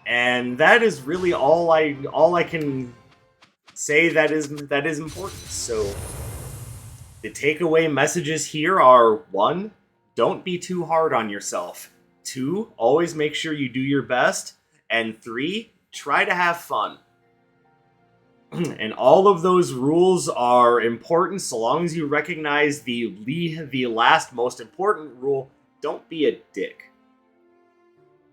And that is really all I can say that is important. So The takeaway messages here are 1, don't be too hard on yourself. 2, always make sure you do your best. And 3, try to have fun. And all of those rules are important so long as you recognize the last most important rule, don't be a dick.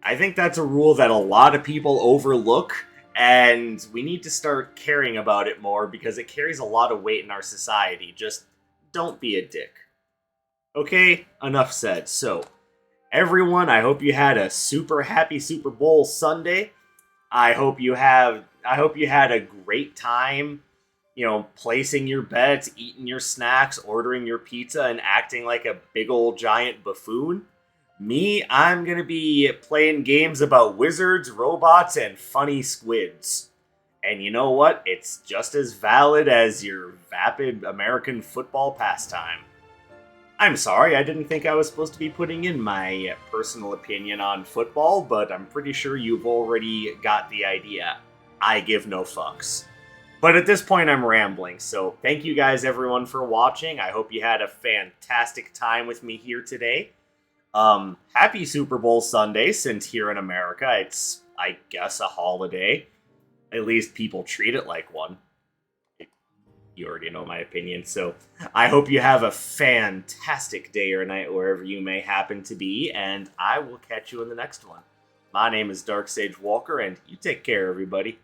I think that's a rule that a lot of people overlook, and we need to start caring about it more because it carries a lot of weight in our society. Just don't be a dick. Okay, enough said. So, everyone, I hope you had a super happy Super Bowl Sunday. I hope you had a great time, placing your bets, eating your snacks, ordering your pizza, and acting like a big old giant buffoon. Me, I'm gonna be playing games about wizards, robots, and funny squids. And you know what? It's just as valid as your vapid American football pastime. I'm sorry, I didn't think I was supposed to be putting in my personal opinion on football, but I'm pretty sure you've already got the idea. I give no fucks. But at this point, I'm rambling, so thank you guys, everyone, for watching. I hope you had a fantastic time with me here today. Happy Super Bowl Sunday, since here in America, it's, I guess, a holiday. At least people treat it like one. You already know my opinion, so I hope you have a fantastic day or night wherever you may happen to be, and I will catch you in the next one. My name is Dark Sage Walker, and you take care, everybody.